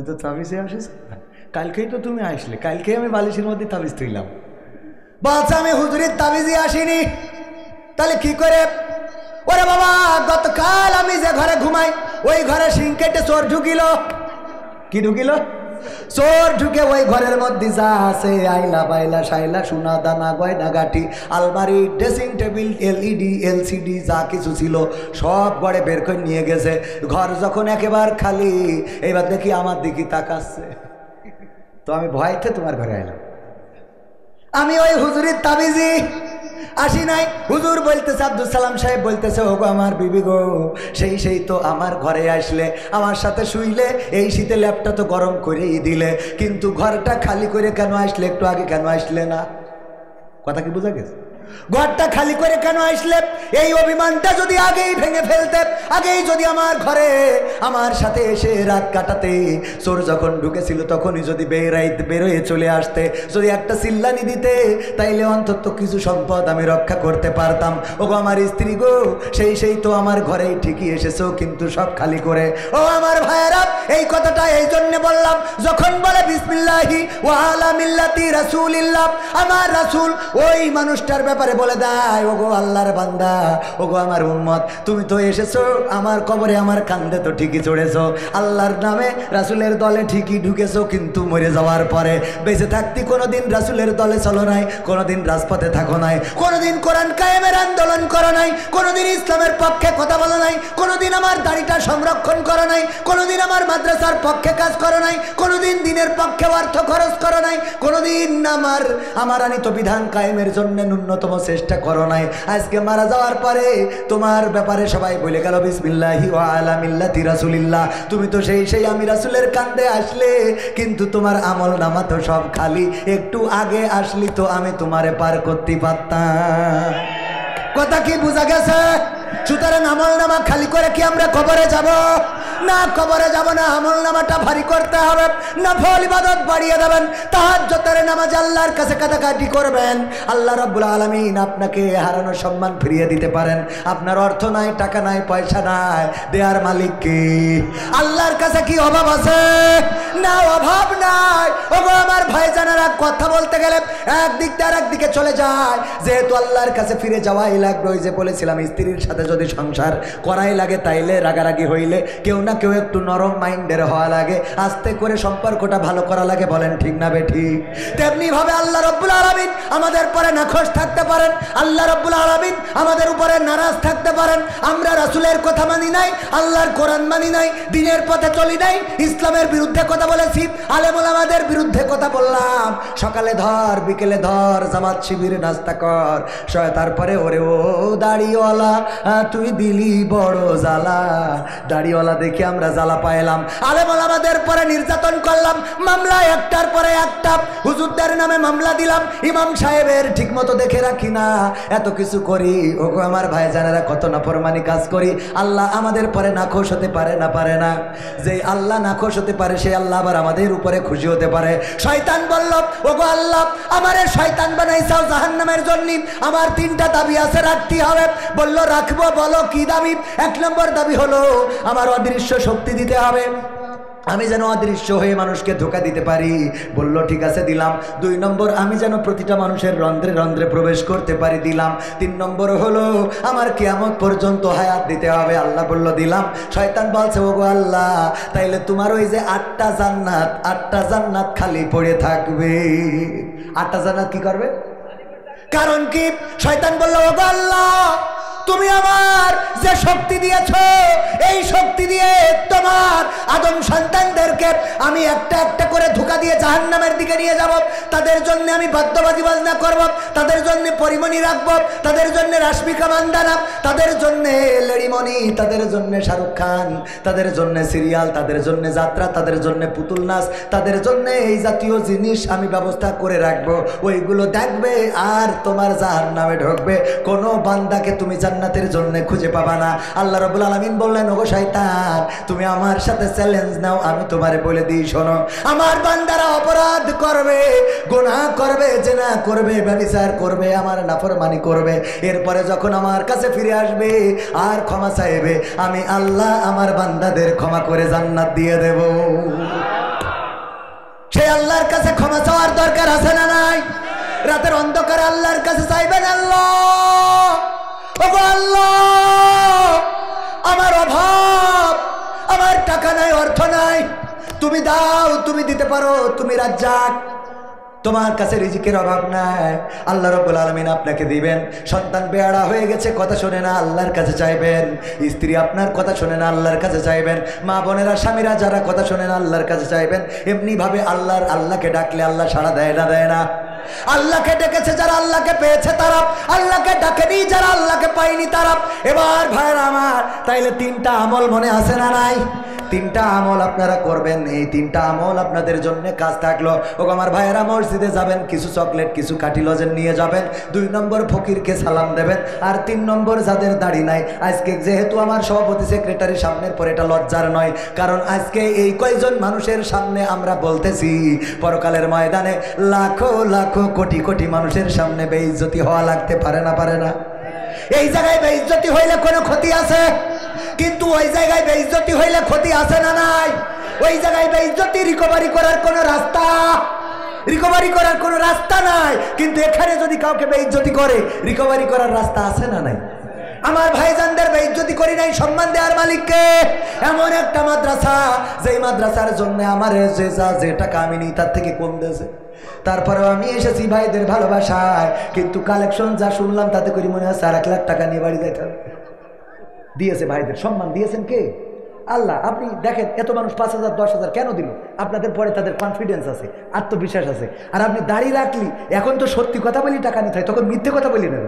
তো তাবিজে আসিস, কালকেই তো তুমি আসলে, কালকেই আমি বালিশের মধ্যে তাবিজ তুইলাম। বলছে আমি হুজুরের তাবিজে আসিনি, তাহলে কি করে? ওরে বাবা, গতকাল আমি যে ঘরে ঘুমাই ওই ঘরে সিং কেটে চোর ঢুকিল। কি ঢুকিল? চোর ঢুকে ওই ঘরের মধ্যে যা আছে, আইলা বাইলা শাইলা, সোনা দানা, গয়না গাটি, আলমারি, ড্রেসিং টেবিল, এলইডি এলসিডি যা কিছু ছিল সব ঘরে বের করে নিয়ে গেছে। ঘর যখন একেবারে খালি, এবার দেখি আমার দিকে তাকাচ্ছে, তো আমি ভয়তে তোমার ঘরে এলাম। আমি ওই হুজুরের তাবিজি আসি নাই। হুজুর বলতেছে, আব্দুল সালাম সাহেব বলতেছে, ও গো আমার বিবি গো, সেই তো আমার ঘরে আসলে, আমার সাথে শুইলে, এই শীতে ল্যাপটা তো গরম করেই দিলে, কিন্তু ঘরটা খালি করে কেন আসলে? একটু আগে কেন আসলে না? কথা কি বোঝা গেছে? ঘরটা খালি করে কেন আসলে? এই অভিমানটা যদি আগেই ভেঙে ফেলতে, আগেই যদি আমার ঘরে আমার সাথে এসে রাত কাটাতে, চোর যখন ঢুকেছিল তখনই যদি বেরোয় চলে আসতে, যদি একটা চিল্লানি দিতে, তাইলে অন্তত কিছু সম্পদ আমি রক্ষা করতে পারতাম। ওগো আমার স্ত্রী গো, সেই তো আমার ঘরেই ঠিকই এসেছো, কিন্তু সব খালি করে। ও আমার ভাইয়েরা, এই কথাটা এই জন্য বললাম, যখন বলে বিসমিল্লাহি ওয়া আলা মিল্লাতি রাসূলিল্লাহ, আমার রাসূল ওই মানুষটার ব্যাপারে বলে দেয়, ওগো আল্লাহর বান্দা, ওগো আমার উম্মত, তুমি তো এসেছো আমার কবরে, আমার কান্দে তো ঠিকই চড়েছো, আল্লাহর নামে রাসূলের দলে ঠিকই ঢুকেছো, কিন্তু মরে যাওয়ার পরে বেঁচে থাকতে কোনোদিন রাসূলের দলে চলো নাই, কোনোদিন রাজপথে থাকো নাই, কোনোদিন কোরআন কায়েমের আন্দোলন করো নাই, কোনোদিন ইসলামের পক্ষে কথা বলো নাই, কোনোদিন আমার দাড়িটা সংরক্ষণ করো নাই, কোনোদিন আমার মাদ্রাসার পক্ষে কাজ করো নাই, কোনোদিন দিনের পক্ষে অর্থ খরচ করো নাই, কোনোদিন আমার আনিত বিধান কায়েমের জন্য ন্যূনতম চেষ্টা করো নাই। আজকে মারা যাওয়ার পরে তোমার ব্যাপারে সবাই বলে গেল বিসমিল্লাহি ওয়া আলা মিল্লাতি রাসূলিল্লাহ, তুমি তো সেই আমি রাসূলের কান্দে আসলে, কিন্তু তোমার আমল নামা তো সব খালি, একটু আগে আসলি তো আমি তোমারে পার করতে পারতাম। কথা কি বোঝা গেছে? সুতরাং আমল নামা খালি করে কি আমরা কবরে যাব? না, কবরে যাব না, আমল নামাটা ভারী করতে হবে। নফল ইবাদত বাড়িয়ে দেবেন, তাহাজ্জুদের নামাজ আল্লাহর কাছে কাটাকাটি করবেন, আল্লাহ রাব্বুল আলামিন আপনাকে হারানো সম্মান ফিরিয়ে দিতে পারেন। আপনার অর্থ নাই, টাকা নাই, পয়সা নাই, দেয়ার মালিক কি? আল্লাহর কাছে কি অভাব আছে? না, অভাব নাই। ওগো আমার ভাইজানেরা, কথা বলতে গেলে একদিক দিয়ে আরেকদিকে চলে যায়, যেহেতু আল্লাহর কাছে ফিরে যাওয়াই লাগবে। ওই যে বলেছিলাম, স্ত্রীর সাথে যদি সংসার করাই লাগে, তাইলে রাগারাগি হইলে কেউ না কেউ একটু নরম মাইন্ডের হওয়া লাগে, আস্তে করে সম্পর্কটা ভালো করা লাগে। বলেন ঠিক না বেঠিক? তেমনি ভাবে আল্লাহ রাব্বুল আলামিন আমাদের পরে নাখোশ থাকতে পারেন, আল্লাহ রাব্বুল আলামিন আমাদের উপরে নারাজ থাকতে পারেন। আমরা রাসূলের কথা মানি নাই, আল্লাহর কোরআন মানি নাই, দিনের পথে চলি নাই, ইসলামের বিরুদ্ধে কথা বলেছি, আলেম ওলামাদের বিরুদ্ধে কথা বললাম, সকালে ধর বিকেলে ধর জামাত শিবির নাস্তা কর তারপরে ওরে ও দাড়িওয়ালা তুই দিলি বড় জ্বালা দাড়িওয়ালা দেখে আমরা জ্বালা পাইলাম আলেম ওলামাদের পরে নির্যাতন করলাম মামলা একটার পরে একটা হুজুরদের নামে মামলা দিলাম ইমাম সাহেবের ঠিক মতো দেখে রাখি না এত কিছু করি ওগো আমার ভাইজানেরা কত নাফরমানি কাজ করি আল্লাহ আমাদের পরে নাখোশ হতে পারে না যে আল্লাহ নাখোশ হতে পারে সেই আল্লাহ আবার আমাদের উপরে খুশি হতে পারে শয়তান বলল ওগো আল্লাহ আমারে শয়তান বানাইছাও জাহান্নামের জন্য আমার তিনটা দাবি আছে রাখতে হবে বলল রাখবো বলো কি দাবি এক নম্বর দাবি হলো আমার অদৃশ্য শক্তি দিতে হবে আমি যেন অদৃশ্য হয়ে মানুষকে ধোঁকা দিতে পারি বলল ঠিক আছে দিলাম দুই নম্বর আমি যেন প্রতিটা মানুষের রন্ধ্রে রন্ধ্রে প্রবেশ করতে পারি দিলাম তিন নম্বর হলো আমার কিয়ামত পর্যন্ত হায়াত দিতে হবে আল্লাহ বলল দিলাম শয়তান বলছে ওগো আল্লাহ তাইলে তোমার ওই যে আটটা জান্নাত খালি পড়ে থাকবে আটটা জান্নাত কি করবে কারণ কি শয়তান বলল ওগো আল্লাহ তুমি আমার যে শক্তি দিয়েছো এই শক্তি দিয়ে তোমার আদম সন্তানদেরকে আমি একটা একটা করে ধোঁকা দিয়ে জাহান্নামের দিকে নিয়ে যাব তাদের জন্য আমি বাদ্যবাজি বাজনা করব তাদের জন্য পরিমণি রাখবো তাদের জন্য রাশমিকা মান্দানা তাদের জন্য লেডিমণি তাদের জন্য শাহরুখ খান তাদের জন্য সিরিয়াল তাদের জন্য যাত্রা তাদের জন্য পুতুল নাচ তাদের জন্য এই জাতীয় জিনিস আমি ব্যবস্থা করে রাখবো ওইগুলো দেখবে আর তোমার জাহান্নামে ঢুকবে কোনো বান্দাকে তুমি জান্নাতের জন্য খুঁজে পাবা না আল্লাহ রাব্বুল আলামিন বললেন ওগো শয়তান তুমি আমার সাথে চ্যালেঞ্জ নাও আমি তোমারে বলে দিই শোনো আমার বান্দারা অপরাধ করবে গুনাহ করবে জিনা করবে ব্যভিচার করবে আমার নাফরমানি করবে এরপরে যখন আমার কাছে ফিরে আসবে আর ক্ষমা চাইবে আমি আল্লাহ আমার বান্দাদের ক্ষমা করে জান্নাত দিয়ে দেব সেই আল্লাহর কাছে ক্ষমা চাওয়ার দরকার আছে না নাই রাতের অন্ধকারে আল্লাহর কাছে চাইবেন আল্লাহ ওগো আল্লাহ আমার অভাব আমার টাকা নাই অর্থ নাই তুমি দাও তুমি দিতে পারো তুমি রাজ্জাক তোমার কাছে রিজিকের অভাব নাই আল্লাহ রাব্বুল আলামিন আপনাকে দিবেন সন্তান বেয়াড়া হয়ে গেছে কথা শোনে না আল্লাহর কাছে চাইবেন স্ত্রী আপনার কথা শোনে না আল্লাহর কাছে চাইবেন মা বোনেরা স্বামীরা যারা কথা শোনে না আল্লাহর কাছে চাইবেন এমনি ভাবে আল্লাহকে ডাকলে আল্লাহ সাড়া দেয় না আল্লাহকে ডেকেছে যারা আল্লাহকে পেয়েছে তারা আল্লাহকে ডাকেনি যারা আল্লাহকে পায়নি তারা এবার ভাইরা আমার তাইলে তিনটা আমল মনে আছে না নাই তিনটা আমল আপনারা করবেন এই তিনটা আমল আপনাদের জন্য কাজ থাকলো ও আমার ভাইয়েরা মসজিদে যাবেন কিছু চকলেট কিছু কাঠি লজেন নিয়ে যাবেন 2 নম্বর ফকিরকে সালাম দেবেন আর 3 নম্বর যাদের দাড়ি নাই আজকে যেহেতু আমার সভাপতি সেক্রেটারি সামনের পর এটা লজ্জার নয় কারণ আজকে এই কয়জন মানুষের সামনে আমরা বলতেছি পরকালের ময়দানে লাখো লাখো কোটি কোটি মানুষের সামনে বেইজ্জতি হওয়া লাগতে পারে না এই জায়গায় বেইজ্জতি হইলে কোনো ক্ষতি আছে কিন্তু ওই জায়গায় বেইজ্জতি হইলে ক্ষতি আছে না নাই ওই জায়গায় বেইজ্জতি রিকভারি করার কোনো রাস্তা নাই কিন্তু এখানে যদি কাউকে বেইজ্জতি করে রিকভারি করার রাস্তা আছে না নাই আমার ভাইজানদের বেইজ্জতি করি নাই সম্মান দেওয়ার মালিককে এমন একটা মাদ্রাসা যেই মাদ্রাসার জন্য আমার যে টাকা আমি নিই তার থেকে কম দিয়েছে তারপরেও আমি এসেছি ভাইদের ভালোবাসায় কিন্তু কালেকশন যা শুনলাম তাতে করে মনে হয় 4 লাখ টাকা নিয়ে বাড়ি যেতে দিয়েছে ভাইদের সম্মান দিয়েছেন কে আল্লাহ আপনি দেখেন এত মানুষ 5,000 10,000 কেন দিল আপনাদের পরে তাদের কনফিডেন্স আছে আত্মবিশ্বাস আছে আর আপনি দাঁড়িয়ে রাখলি এখন তো সত্যি কথা বলি টাকা নিতে হয় তখন মিথ্যে কথা বলি না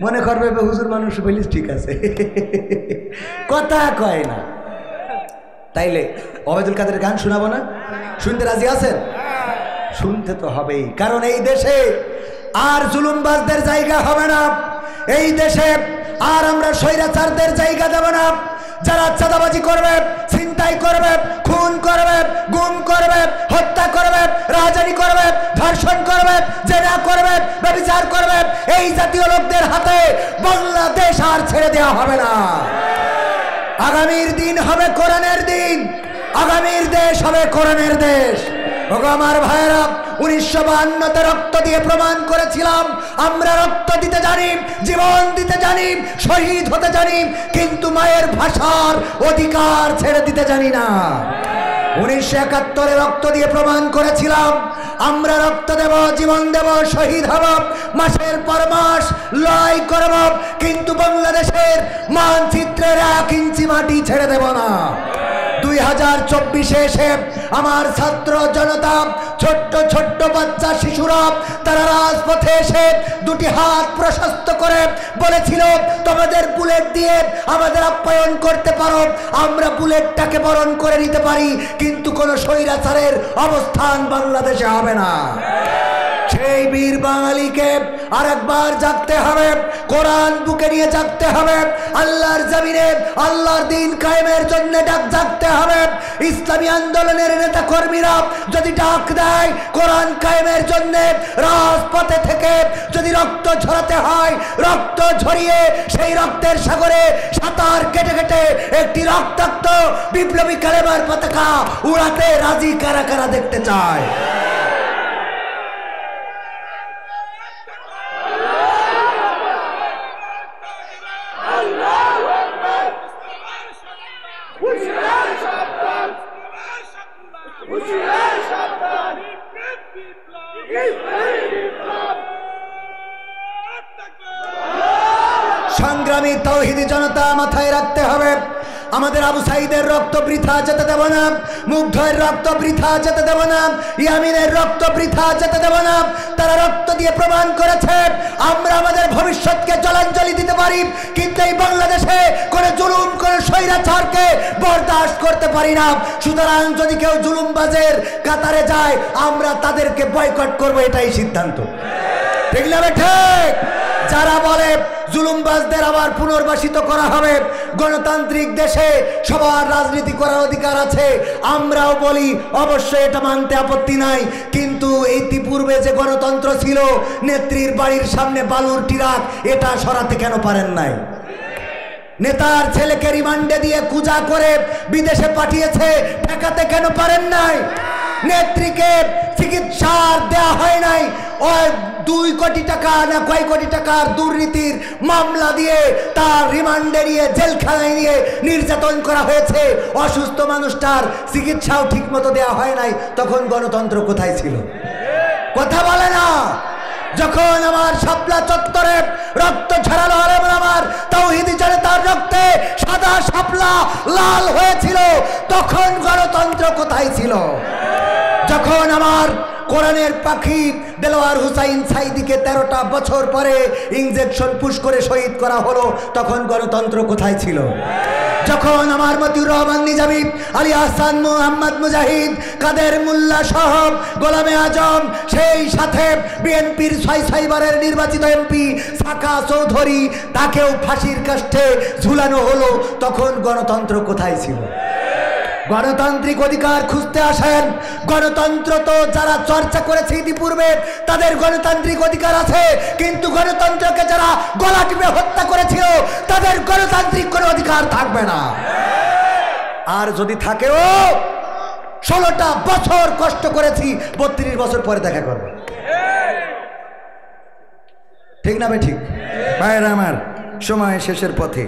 মনে করবে হুজুর মানুষ বলিস ঠিক আছে কথা কয় না তাইলে ওবায়দুল কাদেরের গান শোনাবো না শুনতে রাজি আছেন শুনতে তো হবেই কারণ এই দেশে আর জুলুমবাজদের জায়গা হবে না এই দেশে আর আমরা স্বৈরাচারদের জায়গা দেব না যারা চাঁদাবাজি করবে ছিনতাই করবে খুন করবে গুম করবে হত্যা করবে রাহাজানি করবে ধর্ষণ করবে জেনা করবে ব্যভিচার করবে এই জাতীয় লোকদের হাতে বাংলাদেশ আর ছেড়ে দেওয়া হবে না আগামীর দিন হবে কোরআনের দিন আগামীর দেশ হবে কোরআনের দেশ আমার ভাইয়েরা 1952 রক্ত দিয়ে প্রমাণ করেছিলাম আমরা রক্ত দিতে জানি জীবন দিতে জানি শহীদ হতে জানি কিন্তু মায়ের ভাষার অধিকার ছেড়ে দিতে জানি না 1971 রক্ত দিয়ে প্রমাণ করেছিলাম আমরা রক্ত দেব জীবন দেব শহীদ হব মাসের পর মাস লড়াই করব কিন্তু বাংলাদেশের মানচিত্রের 1 ইঞ্চি মাটি ছেড়ে দেব না 2024 এসে আমার ছাত্র জনতা, ছোট্ট ছোট্ট বাচ্চা শিশুরা তারা রাজপথে এসে দুটি হাত প্রশস্ত করে বলেছিল, তোমাদের বুলেট দিয়ে আমাদের আপ্যায়ন করতে পারো, আমরা বুলেটটাকে বরণ করে নিতে পারি, কিন্তু কোনো স্বৈরাচারের অবস্থান বাংলাদেশে হবে না। সেই বীর বাঙালিকে আরেকবার জাগতে হবে, কোরআন বুকে নিয়ে জাগতে হবে, আল্লাহর জমিনে আল্লাহর দিন কায়েমের জন্য ডাক জাগতে হবে। ইসলামী আন্দোলনের নেতা কর্মীরা যদি ডাক দেয় কোরআন কায়েমের জন্য, রাজপথে থেকে যদি রক্ত ঝরাতে হয়, রক্ত ঝরিয়ে সেই রক্তের সাগরে সাঁতার কেটে কেটে একটি রক্তাক্ত বিপ্লবী কালেমার পতাকা উড়াতে রাজি কারা কারা দেখতে চায়? সংগ্রামী তাওহীদি জনতা, মাথায় রাখতে হবে, আমাদের আবু সাঈদের রক্ত বৃথা যেতে দেব না, মুগ্ধের রক্ত বৃথা যেতে দেব না, ইয়ামিনের রক্ত বৃথা যেতে দেব না। তারা রক্ত দিয়ে প্রমাণ করেছে আমরা আমাদের ভবিষ্যৎকে জলাঞ্জলি দিতে পারি, কিন্তু এই বাংলাদেশে কোনো জুলুম, কোনো স্বৈরাচারকে বরদাস্ত করতে পারি না। সুতরাং যদি কেউ জুলুমবাজের কাতারে যায়, আমরা তাদেরকে বয়কট করব, এটাই সিদ্ধান্ত। ঠিক না ঠিক? যারা বলে জুলুমবাজদের আবার পুনর্বাসিত করা হবে, গণতান্ত্রিক দেশে সবার রাজনীতি করার অধিকার আছে, আমরাও বলি অবশ্যই এটা মানতে আপত্তি নাই, কিন্তু ইতিপূর্বে যে গণতন্ত্র ছিল, নেত্রীর বাড়ির সামনে বালুর ট্রাক, এটা সরাতে কেন পারেন নাই? নেতার ছেলেকে রিমান্ডে দিয়ে কুজা করে বিদেশে পাঠিয়েছে, ঠেকাতে কেন পারেন নাই? নেত্রীকে চিকিৎসার দেয়া হয় নাই, ওই 2 কোটি টাকা না কয় কোটি টাকার দুর্নীতির মামলা দিয়ে তার রিমান্ডে নিয়ে জেলখানায় নিয়ে নির্যাতন করা হয়েছে, অসুস্থ মানুষটার চিকিৎসাও ঠিক মতো দেওয়া হয় নাই। তখন গণতন্ত্র কোথায় ছিল? কথা বলে না। যখন আমার শাপলা চত্বরে রক্ত ঝরালো, আমার তাওহীদি জনতার রক্তে সাদা শাপলা লাল হয়েছিল, তখন গণতন্ত্র কোথায় ছিল? যখন আমার কোরআনের পাখি দেলোয়ার হুসাইন সাইদিকে 13টা বছর পরে ইনজেকশন পুশ করে শহীদ করা হলো, তখন গণতন্ত্র কোথায় ছিল? যখন আমার মতিউর রহমান নিজামী, আলী আহসান মোহাম্মদ মুজাহিদ, কাদের মোল্লা সহ গোলামে আজম, সেই সাথে বিএনপির 6 বারের নির্বাচিত এমপি সাকা চৌধুরী, তাকেও ফাঁসির কাষ্ঠে ঝুলানো হলো, তখন গণতন্ত্র কোথায় ছিল? গণতান্ত্রিক অধিকার খুঁজতে আসেন। গণতন্ত্র তো যারা চর্চা করেছে ইতিপূর্বে, তাদের গণতান্ত্রিক অধিকার আছে, কিন্তু গণতন্ত্রকে যারা গলা টিপে হত্যা করেছিল, তাদের গণতান্ত্রিক কোনো অধিকার থাকবে না। আর যদি থাকেও, 16টা বছর কষ্ট করেছি, 32 বছর পরে দেখা করবে। ঠিক না ভাই? ঠিক ভাইরা আমার, সময় শেষের পথে,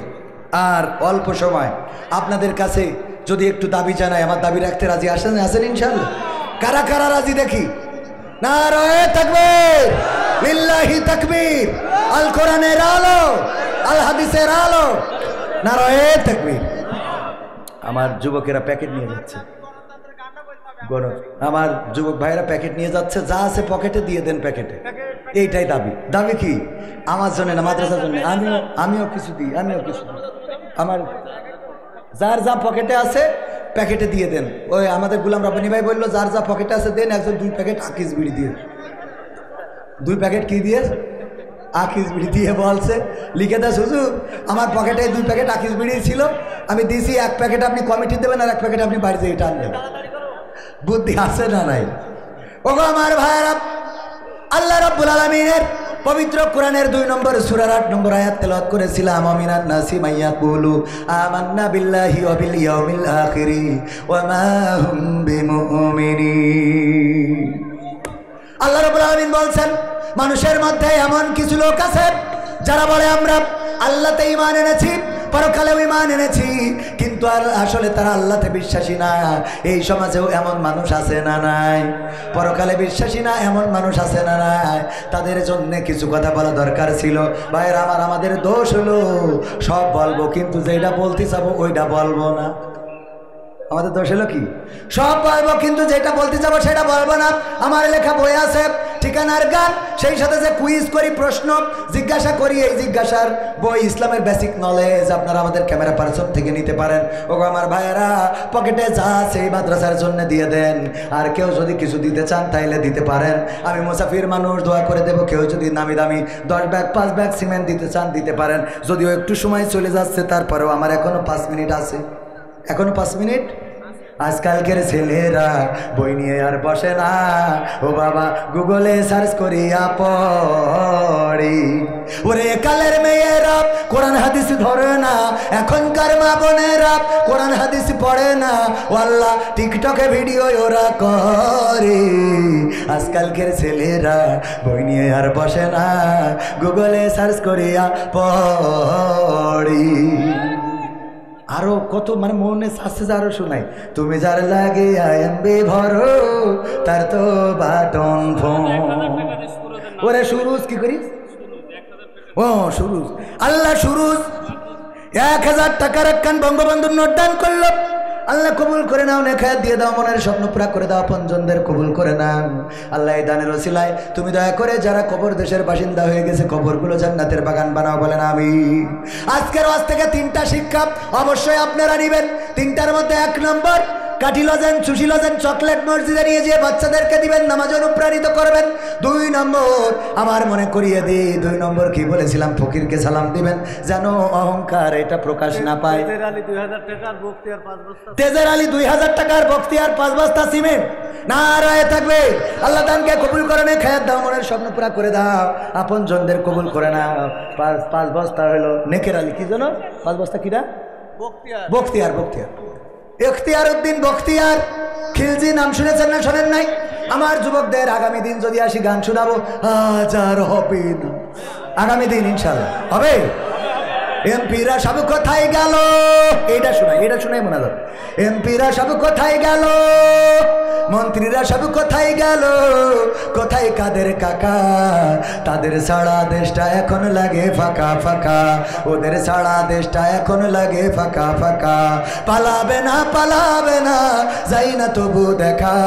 আর অল্প সময়। আপনাদের কাছে যদি একটু দাবি জানাই, আমার দাবি রাখতে রাজি আসেন? ইনশাআল্লাহ? কারা কারা রাজি দেখি? নারায়ে তাকবীর, লিল্লাহি তাকবীর, আল কোরআনের আলো, আল হাদিসের আলো, নারায়ে তাকবীর। আমার যুবকেরা প্যাকেট নিয়ে যাচ্ছে, আমার যুবক ভাইরা প্যাকেট নিয়ে যাচ্ছে, যা আছে পকেটে দিয়ে দেন প্যাকেটে, এইটাই দাবি। দাবি কি? আমার জন্য না, মাদ্রাসার জন্য। আমিও কিছু দিই, আমার যার যা পকেটে আছে প্যাকেটে দিয়ে দেন। ওই আমাদের গোলাম রাব্বানী ভাই বললো, যার যা পকেটে আছে দেন, একজন 2 প্যাকেট আকিস বিড়ি দিয়ে, 2 প্যাকেট কি দিয়ে? আকিস বিড়ি দিয়ে বলছে, লিখে দেয় হুজুর, আমার পকেটে 2 প্যাকেট আকিস বিড়ি ছিল, আমি দিয়েছি, 1 প্যাকেট আপনি কমিটি দেবেন, আর 1 প্যাকেট আপনি বাড়িতে এটা আনবেন। বুদ্ধি আছে না নাই? ওগো আমার ভাইয়েরা, আল্লাহ রাব্বুল আলামিনের পবিত্র কোরআনের 2 নম্বর সূরার 8 নম্বর আয়াত তেলাওয়াত করেছিলাম। আমিনান নাসি মাইয়াকুলু আমান্না বিল্লাহি ওয়া বিল ইয়াউমিল আখির ওয়া মা হুম বিমুমিনিন। আল্লাহ রাব্বুল আলামিন বলছেন, মানুষের মধ্যে এমন কিছু লোক আছে যারা বলে আমরা আল্লাহতে ঈমান এনেছি, পরকালেও ঈমান এনেছি, কিন্তু আর আসলে তারা আল্লাহতে বিশ্বাসী না। এই সমাজেও এমন মানুষ আছে না নাই? পরকালে বিশ্বাসী না এমন মানুষ আছে না নাই? তাদের জন্য কিছু কথা বলা দরকার ছিল। ভাইয়ের আমার, আমাদের দোষ হলো সব বলবো, কিন্তু যেটা বলতে চাবো ওইটা বলবো না। আমাদের দোষ হলো কি? সব বলবো, কিন্তু যেটা বলতে যাবো সেটা বলবো না। আমার লেখা বই আছে ঠিকানার গান, সেই সাথে যে কুইজ করি, প্রশ্ন জিজ্ঞাসা করি, এই জিজ্ঞাসার বই ইসলামের বেসিক নলেজ আপনারা আমাদের ক্যামেরা পার্সন থেকে নিতে পারেন। ওগো আমার ভাইয়েরা, পকেটে যা আছে এই মাদ্রাসার জন্য দিয়ে দেন। আর কেউ যদি কিছু দিতে চান তাইলে দিতে পারেন, আমি মুসাফির মানুষ, দোয়া করে দেবো। কেউ যদি নামি দামি 10 ব্যাগ 5 ব্যাগ সিমেন্ট দিতে চান দিতে পারেন। যদিও একটু সময় চলে যাচ্ছে, তারপরেও আমার এখনো 5 মিনিট আছে, এখনো 5 মিনিট। আজকালকের ছেলেরা বই নিয়ে আর বসে না, ও বাবা গুগলে সার্চ করিয়া পড়ি। ওরে কালের মেয়েরা কোরআন হাদিস ধরে না, এখনকার মা বোনেরা কোরআন হাদিস পড়ে না, ও আল্লাহ টিকটকে ভিডিও ওরা করে। আজকালকের ছেলেরা বই নিয়ে আর বসে না, গুগলে সার্চ করিয়া পড়ি। আরো কত মানে মনে আসছে, আরো শোনাই। তুমি যার লাগে আইএমবি ভরো, তার তো বাটন ফোন। ওরে সুরুজ কি করিস? ও সুরুজ, আল্লাহ সুরুজ 1000 টাকার একখান বঙ্গবন্ধুর নোট দান করলো। আল্লাহ কবুল করে নাও, নেখায়াত দিয়ে দাও, মনের স্বপ্ন পুরা করে দাও, আপনজনদের কবুল করে নাও আল্লাহ। এই দানের ওসিলায় তুমি দয়া করে যারা কবর দেশের বাসিন্দা হয়ে গেছে, কবরগুলো জান্নাতের বাগান বানাও, বলেন আমিন। আজকের ওয়াজ থেকে 3টা শিক্ষা অবশ্যই আপনারা নেবেন। 3টার মধ্যে 1 নম্বর, কাঠি লজেন, সুশি লজেন, চকলেট মসজিদে নিয়ে যেয়ে বাচ্চাদেরকে দিবেন, নামাজে অনুপ্রাণিত করবেন। 2 নম্বর, আমার মনে করিয়ে দিই, 2 নম্বর কি বলেছিলাম, ফকিরকে সালাম দিবেন যেন অহংকার এটা প্রকাশ না পায়। তেজের আলী 2000 টাকার বক্তিয়ার 5 বস্তা সিমেন্ট নারায়ে থাকবে। আল্লাহ দানকে কবুল করে নে, খায়াত দাও, মনের স্বপ্ন পুরা করে দাও, আপন জনদের কবুল করে নাও। 5 বস্তা হলো নেকের আলী, কি জানো 5 বস্তা কিরা? বক্তিয়ার, ইখতিয়ার উদ্দিন বখতিয়ার খিলজি, নাম শুনেছেন না শোনেন নাই? আমার যুবকদের আগামী দিন যদি আসি গান শোনাবো, আজ আর হবে না, আগামী দিন ইনশাআল্লাহ হবে। এমপিরা সব কোথায় গেল, এটা শোনাই মনে হয়। এমপিরা সব কোথায় গেল, মন্ত্রীরা সব কোথায় গেল, কোথায় কাদের কাকা? তাদের সারা দেশটা এখন লাগে ফাঁকা ফাঁকা, ওদের সারা দেশটা এখন লাগে ফাঁকা ফাঁকা। পালাবে না যাই না তবু দেখা,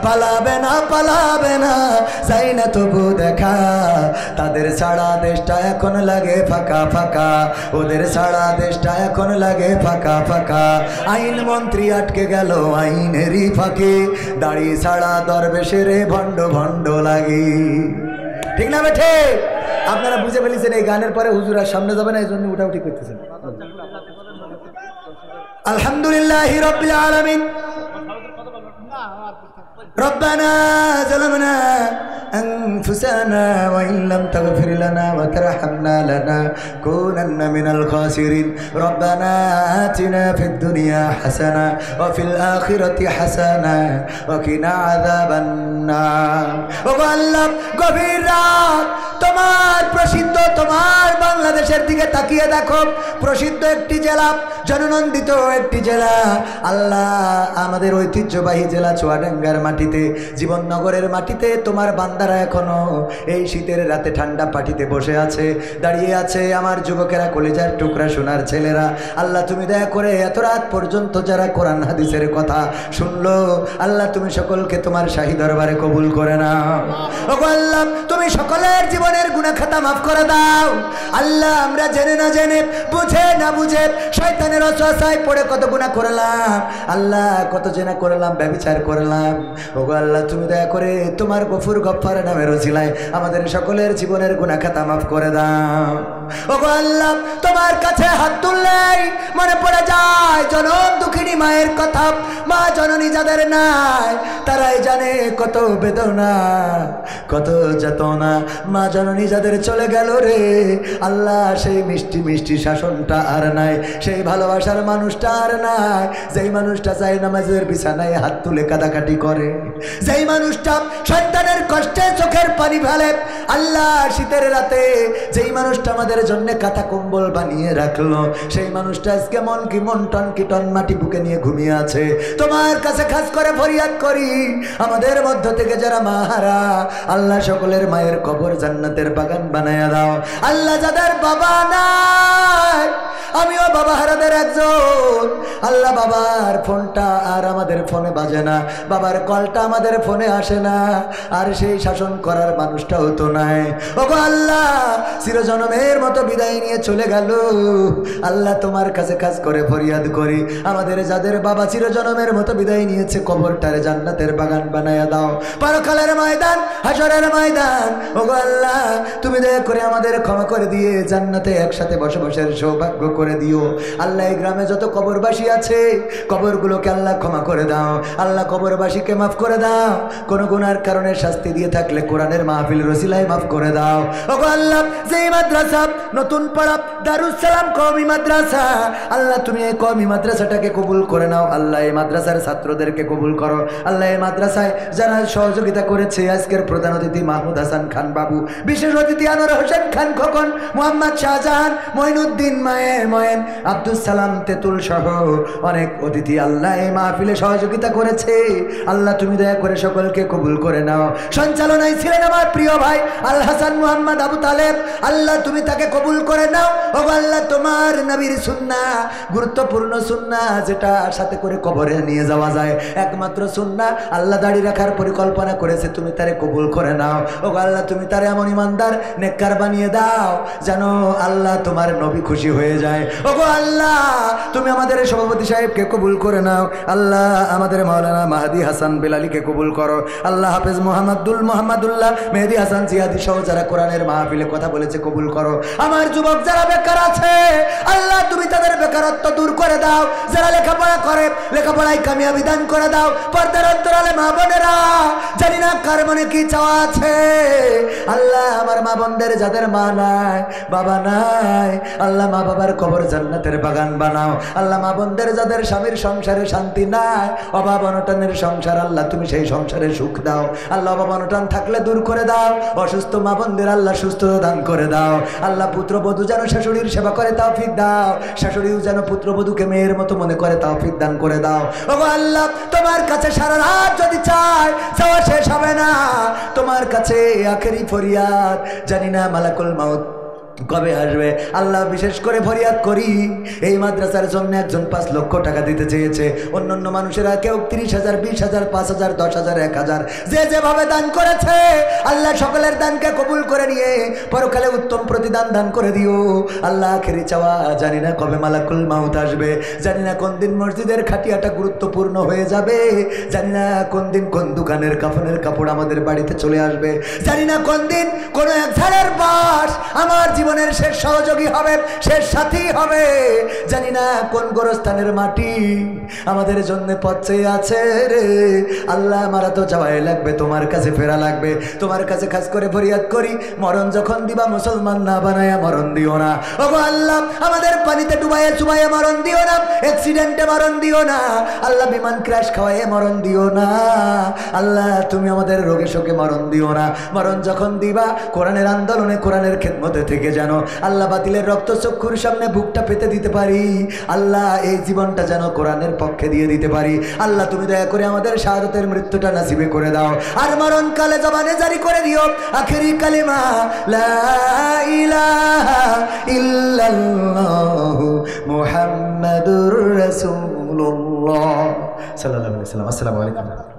পালাবে না যাই না তবু দেখা। তাদের সারা দেশটা এখন লাগে ফাঁকা ফাঁকা, ওদের সারা দেশটা এখন লাগে ফাঁকা ফাঁকা। আইন মন্ত্রী আটকে গেল আইনেরই ফাঁকে, দাড়ি ছাড়া দরবেশের ভণ্ড ভণ্ড লাগে। ঠিক না বেঠে? আপনারা বুঝে ফেলেছেন এই গানের পরে হুজুর আর সামনে যাবে না, এই জন্য উঠাউঠি করতেছেন। আলহামদুলিল্লাহি রাব্বিল আলামিন। ربنا ظلمنا أنفسنا وإن لم تغفر لنا وترحمنا لنكونن من الخاسرين ربنا آتنا في الدنيا حسنة وفي الآخرة حسنة وقنا عذاب النار। والله গভীর রাত, তোমার প্রসিদ্ধ, তোমার বাংলাদেশের দিকে তাকিয়ে দেখো, প্রসিদ্ধ একটি জেলা, জননন্দিত একটি জেলা। আল্লাহ, আমাদের ঐতিহ্যবাহী জেলা চুয়াডাঙ্গার মাটিতে, জীবননগরের মাটিতে তোমার বান্দারা এখনো এই শীতের রাতে ঠান্ডা পাটিতে বসে আছে, দাঁড়িয়ে আছে আমার যুবকেরা, কলিজার টুকরা সোনার ছেলেরা। আল্লাহ তুমি দয়া করে এত রাত পর্যন্ত যারা কোরআন হাদিসের কথা শুনলো, আল্লাহ তুমি সকলকে তোমার শাহী দরবারে কবুল করে নাও। ওগো আল্লাহ, তুমি সকলের জীবনের গুনাহ খাতা মাফ করে দাও। আল্লাহ, আমরা জেনে না জেনে, বুঝে না বুঝে শয়তানের ওয়াসওয়াসায় পড়ে কত গুনাহ করলাম আল্লাহ, কত জেনা করলাম, ব্যভিচার করলাম। ওগো আল্লাহ, তুমি দয়া করে তোমার গফুর গফফার নামের ওসিলায় আমাদের সকলের জীবনের গুনাহ খাতা মাফ করে দাও। ওগো আল্লাহ, তোমার কাছে হাত তুললেই মনে পড়ে যায় জনম দুঃখিনী মায়ের কথা। মা জননী যাদের নাই তারাই জানে কত বেদনা, কত যাতনা। মা জননী যাদের চলে গেল রে আল্লাহ, সেই মিষ্টি মিষ্টি শাসনটা আর নাই, সেই ভালোবাসার মানুষটা আর নাই, যেই মানুষটা চাই নামাজের বিছানায় হাত তুলে কাদাকাটি করে, যেই মানুষটা সন্তানের কষ্টে চোখের পানি ফেলে। আল্লাহ, শীতের রাতে যেই মানুষটা আমাদের জন্য কাঁথা কম্বল বানিয়ে রাখলো, সেই মানুষটা আজকে মন কি মন, টন কি টন মাটি বুকে নিয়ে ঘুমিয়ে আছে। তোমার কাছে খাস করে ফরিয়াদ করি, আমাদের মধ্য থেকে যারা মাহারা, আল্লাহ সকলের মায়ের কবর জান্নাতের বাগান বানায়া দাও। আল্লাহ, যাদের বাবা নাই আমিও বাবা হারাদের একজন। আল্লাহ বাবার ফোনটা আর আমাদের ফোনে বাজে না, বাবার কলটা আমাদের ফোনে আসে না, আর সেই শাসন করার মানুষটাও তো নাই। ওগো আল্লাহ, চিরজনমের মতো বিদায় নিয়ে চলে গেল। আল্লাহ তোমার কাছে কাজ করে ফরিয়াদ করি, আমাদের যাদের বাবা চিরজনমের মতো বিদায় নিয়েছে কবরটারে জান্নাতের বাগান বানায়া দাও, পরকালের ময়দান, হাসরের ময়দান। ওগো আল্লাহ, তুমি দয়া করে আমাদের ক্ষমা করে দিয়ে জান্নাতে একসাথে বসবাসের সৌভাগ্য করে দিও। আল্লাহ এই গ্রামে যত কবরবাসী আছে কবরগুলোকে আল্লাহ ক্ষমা করে দাও। আল্লাহ কবরবাসীকে মাফ করে দাও, কোন গুনার কারণে শাস্তি দিয়ে থাকলে কোরআনের মাহফিল রসিলায় মাফ করে দাও। ওগো আল্লাহ, যেই মাদ্রাসা নতুন পাড়া দারুস সালাম কওমি মাদ্রাসা, আল্লাহ তুমি এই কওমি মাদ্রাসাটাকে কবুল করে নাও। আল্লাহ এই মাদ্রাসার ছাত্রদেরকে কবুল করো। আল্লাহ এই মাদ্রাসায় যারা সহযোগিতা করেছে, আজকের প্রধান অতিথি মাহমুদ হাসান খান বাবু, বিশেষ অতিথি আনোয়ার হোসেন খান খোকন, মোহাম্মদ শাহজাহান, মঈনুদ্দিন ময়েন, আব্দুল সালাম তেতুল সহ অনেক অতিথি আল্লাহ এই মাহফিলে সহযোগিতা করেছে। আল্লাহ তুমি দয়া করে সকলকে কবুল করে নাও। সঞ্চালনায় ছিলেন আমার প্রিয় ভাই আল হাসান মুহাম্মদ আবু তালেব, আল্লাহ তুমি তাকে কবুল করে নাও। ও আল্লাহ, তোমার নবীর সুন্নাহ, গুরুত্বপূর্ণ সুন্নাহ যেটা সাথে করে কবরে নিয়ে যাওয়া যায়, একমাত্র সুন্নাহ আল্লাহ দাড়ি রাখার পরিকল্পনা করেছে, তুমি তারে কবুল করে নাও। ও আল্লাহ, তুমি তারে এমন ইমানদার নেককার বানিয়ে দাও যেন আল্লাহ তোমার নবী খুশি হয়ে যায়। ওগো আল্লাহ, তুমি আমাদের সভাপতি সাহেবকে কবুল করে নাও। আল্লাহ আমাদের মাওলানা মাহাদি হাসান বেলালিকে কবুল করো। আল্লাহ হাফেজ মোহাম্মদুল্লাহ মেহেদি হাসান জিয়াদি সহ যারা কোরআনের মাহফিলে কথা বলেছে কবুল করো। আমার যুবক যারা বেকার আছে, আল্লাহ তুমি তাদের বেকারত্ব দূর করে দাও। যারা লেখাপড়া করে লেখাপড়ায় কামিয়াবি দান করে দাও। পর্দার অন্তরালে মা বোনেরা, জানি না কার মনে কি চাওয়া আছে, আল্লাহ আমার মা বোনদের যাদের মা নাই বাবা নাই, আল্লাহ মা বাবার কবর জান্নাতের বাগান বানাও। আল্লাহ মা বোনদের যাদের স্বামীর সংসারে শান্তি নাই, অভাব অনটনের সংসার, আল্লাহ তুমি সেই সংসারে সুখ দাও। আল্লাহ অভাব অনটন থাকলে দূর করে দাও। অসুস্থ মা বোনদের আল্লাহ সুস্থতা দান করে দাও। আল্লাহ পুত্রবধূ যেন শাশুড়ির সেবা করে তৌফিক দাও, শাশুড়িও যেন পুত্রবধূকে মেয়ের মতো মনে করে তৌফিক দান করে দাও। ওগো আল্লাহ, তোমার কাছে সারা রাত যদি চাই চাওয়া শেষ হবে না। তোমার কাছে আখেরি ফরিয়াদ, জানি না মালাকুল মাউত কবে আসবে। আল্লাহ বিশেষ করে ফরিয়াদ করি, এই মাদ্রাসার জন্য একজন 5 লক্ষ টাকা দিতে চেয়েছে, অন্যান্য মানুষেরা কেউ 30,000, 20,000, 5,000, 10,000, 1,000 যে যেভাবে দান করেছে, আল্লাহ সকলের দানকে কবুল করে নিয়ে পরকালে উত্তম প্রতিদান দান করে দিও। আল্লাহ আখেরি চাওয়া, জানি না কবে মালাকুল মাউত আসবে, জানি না কোন দিন মসজিদের খাটিয়াটা গুরুত্বপূর্ণ হয়ে যাবে, জানি না কোন দিন কোন দোকানের কাফনের কাপড় আমাদের বাড়িতে চলে আসবে, জানি না কোন দিন কোনো এক ঝাড়ের বাস আমার জীবনের শেষ সহযোগী হবে, শেষ সাথী হবে, জানি না কোন গোরস্থানের মাটি আমাদের জন্য পথে আছে রে। আল্লাহ আমারা তো যাওয়াই লাগবে, তোমার কাছে ফেরা লাগবে। তোমার কাছে খাস করে ফরিয়াদ করি, মরণ যখন দিবা মুসলমান না বানায়া মরণ দিও না। ওগো আল্লাহ, আমাদের পানিতে ডুবাইয়া চুবাইয়া মরণ দিও না, অ্যাক্সিডেন্টে মরণ দিও না, আল্লাহ বিমান ক্র্যাশ খাওয়াইয়া মরণ দিও না। আল্লাহ তুমি আমাদের রোগে শোকে মরণ দিও না। মরণ যখন দিবা কোরআনের আন্দোলনে, কোরআনের খেদমতে থেকে যেন আল্লাহ বাতিলের রক্ত চক্ষুর সামনে বুকটা পেতে দিতে পারি। আল্লাহ এই জীবনটা যেন কোরআনের পক্ষে দিয়ে দিতে পারি। আল্লাহ তুমি দয়া করে আমাদের শাহাদাতের মৃত্যুটা নসিবে করে দাও। আর মরণকালে জবানে জারি করে দিও আখেরি কালিমা লা ইলাহা ইল্লাল্লাহু মুহাম্মাদুর রাসূলুল্লাহ সাল্লাল্লাহু আলাইহি ওয়াসাল্লাম। আসসালামু আলাইকুম।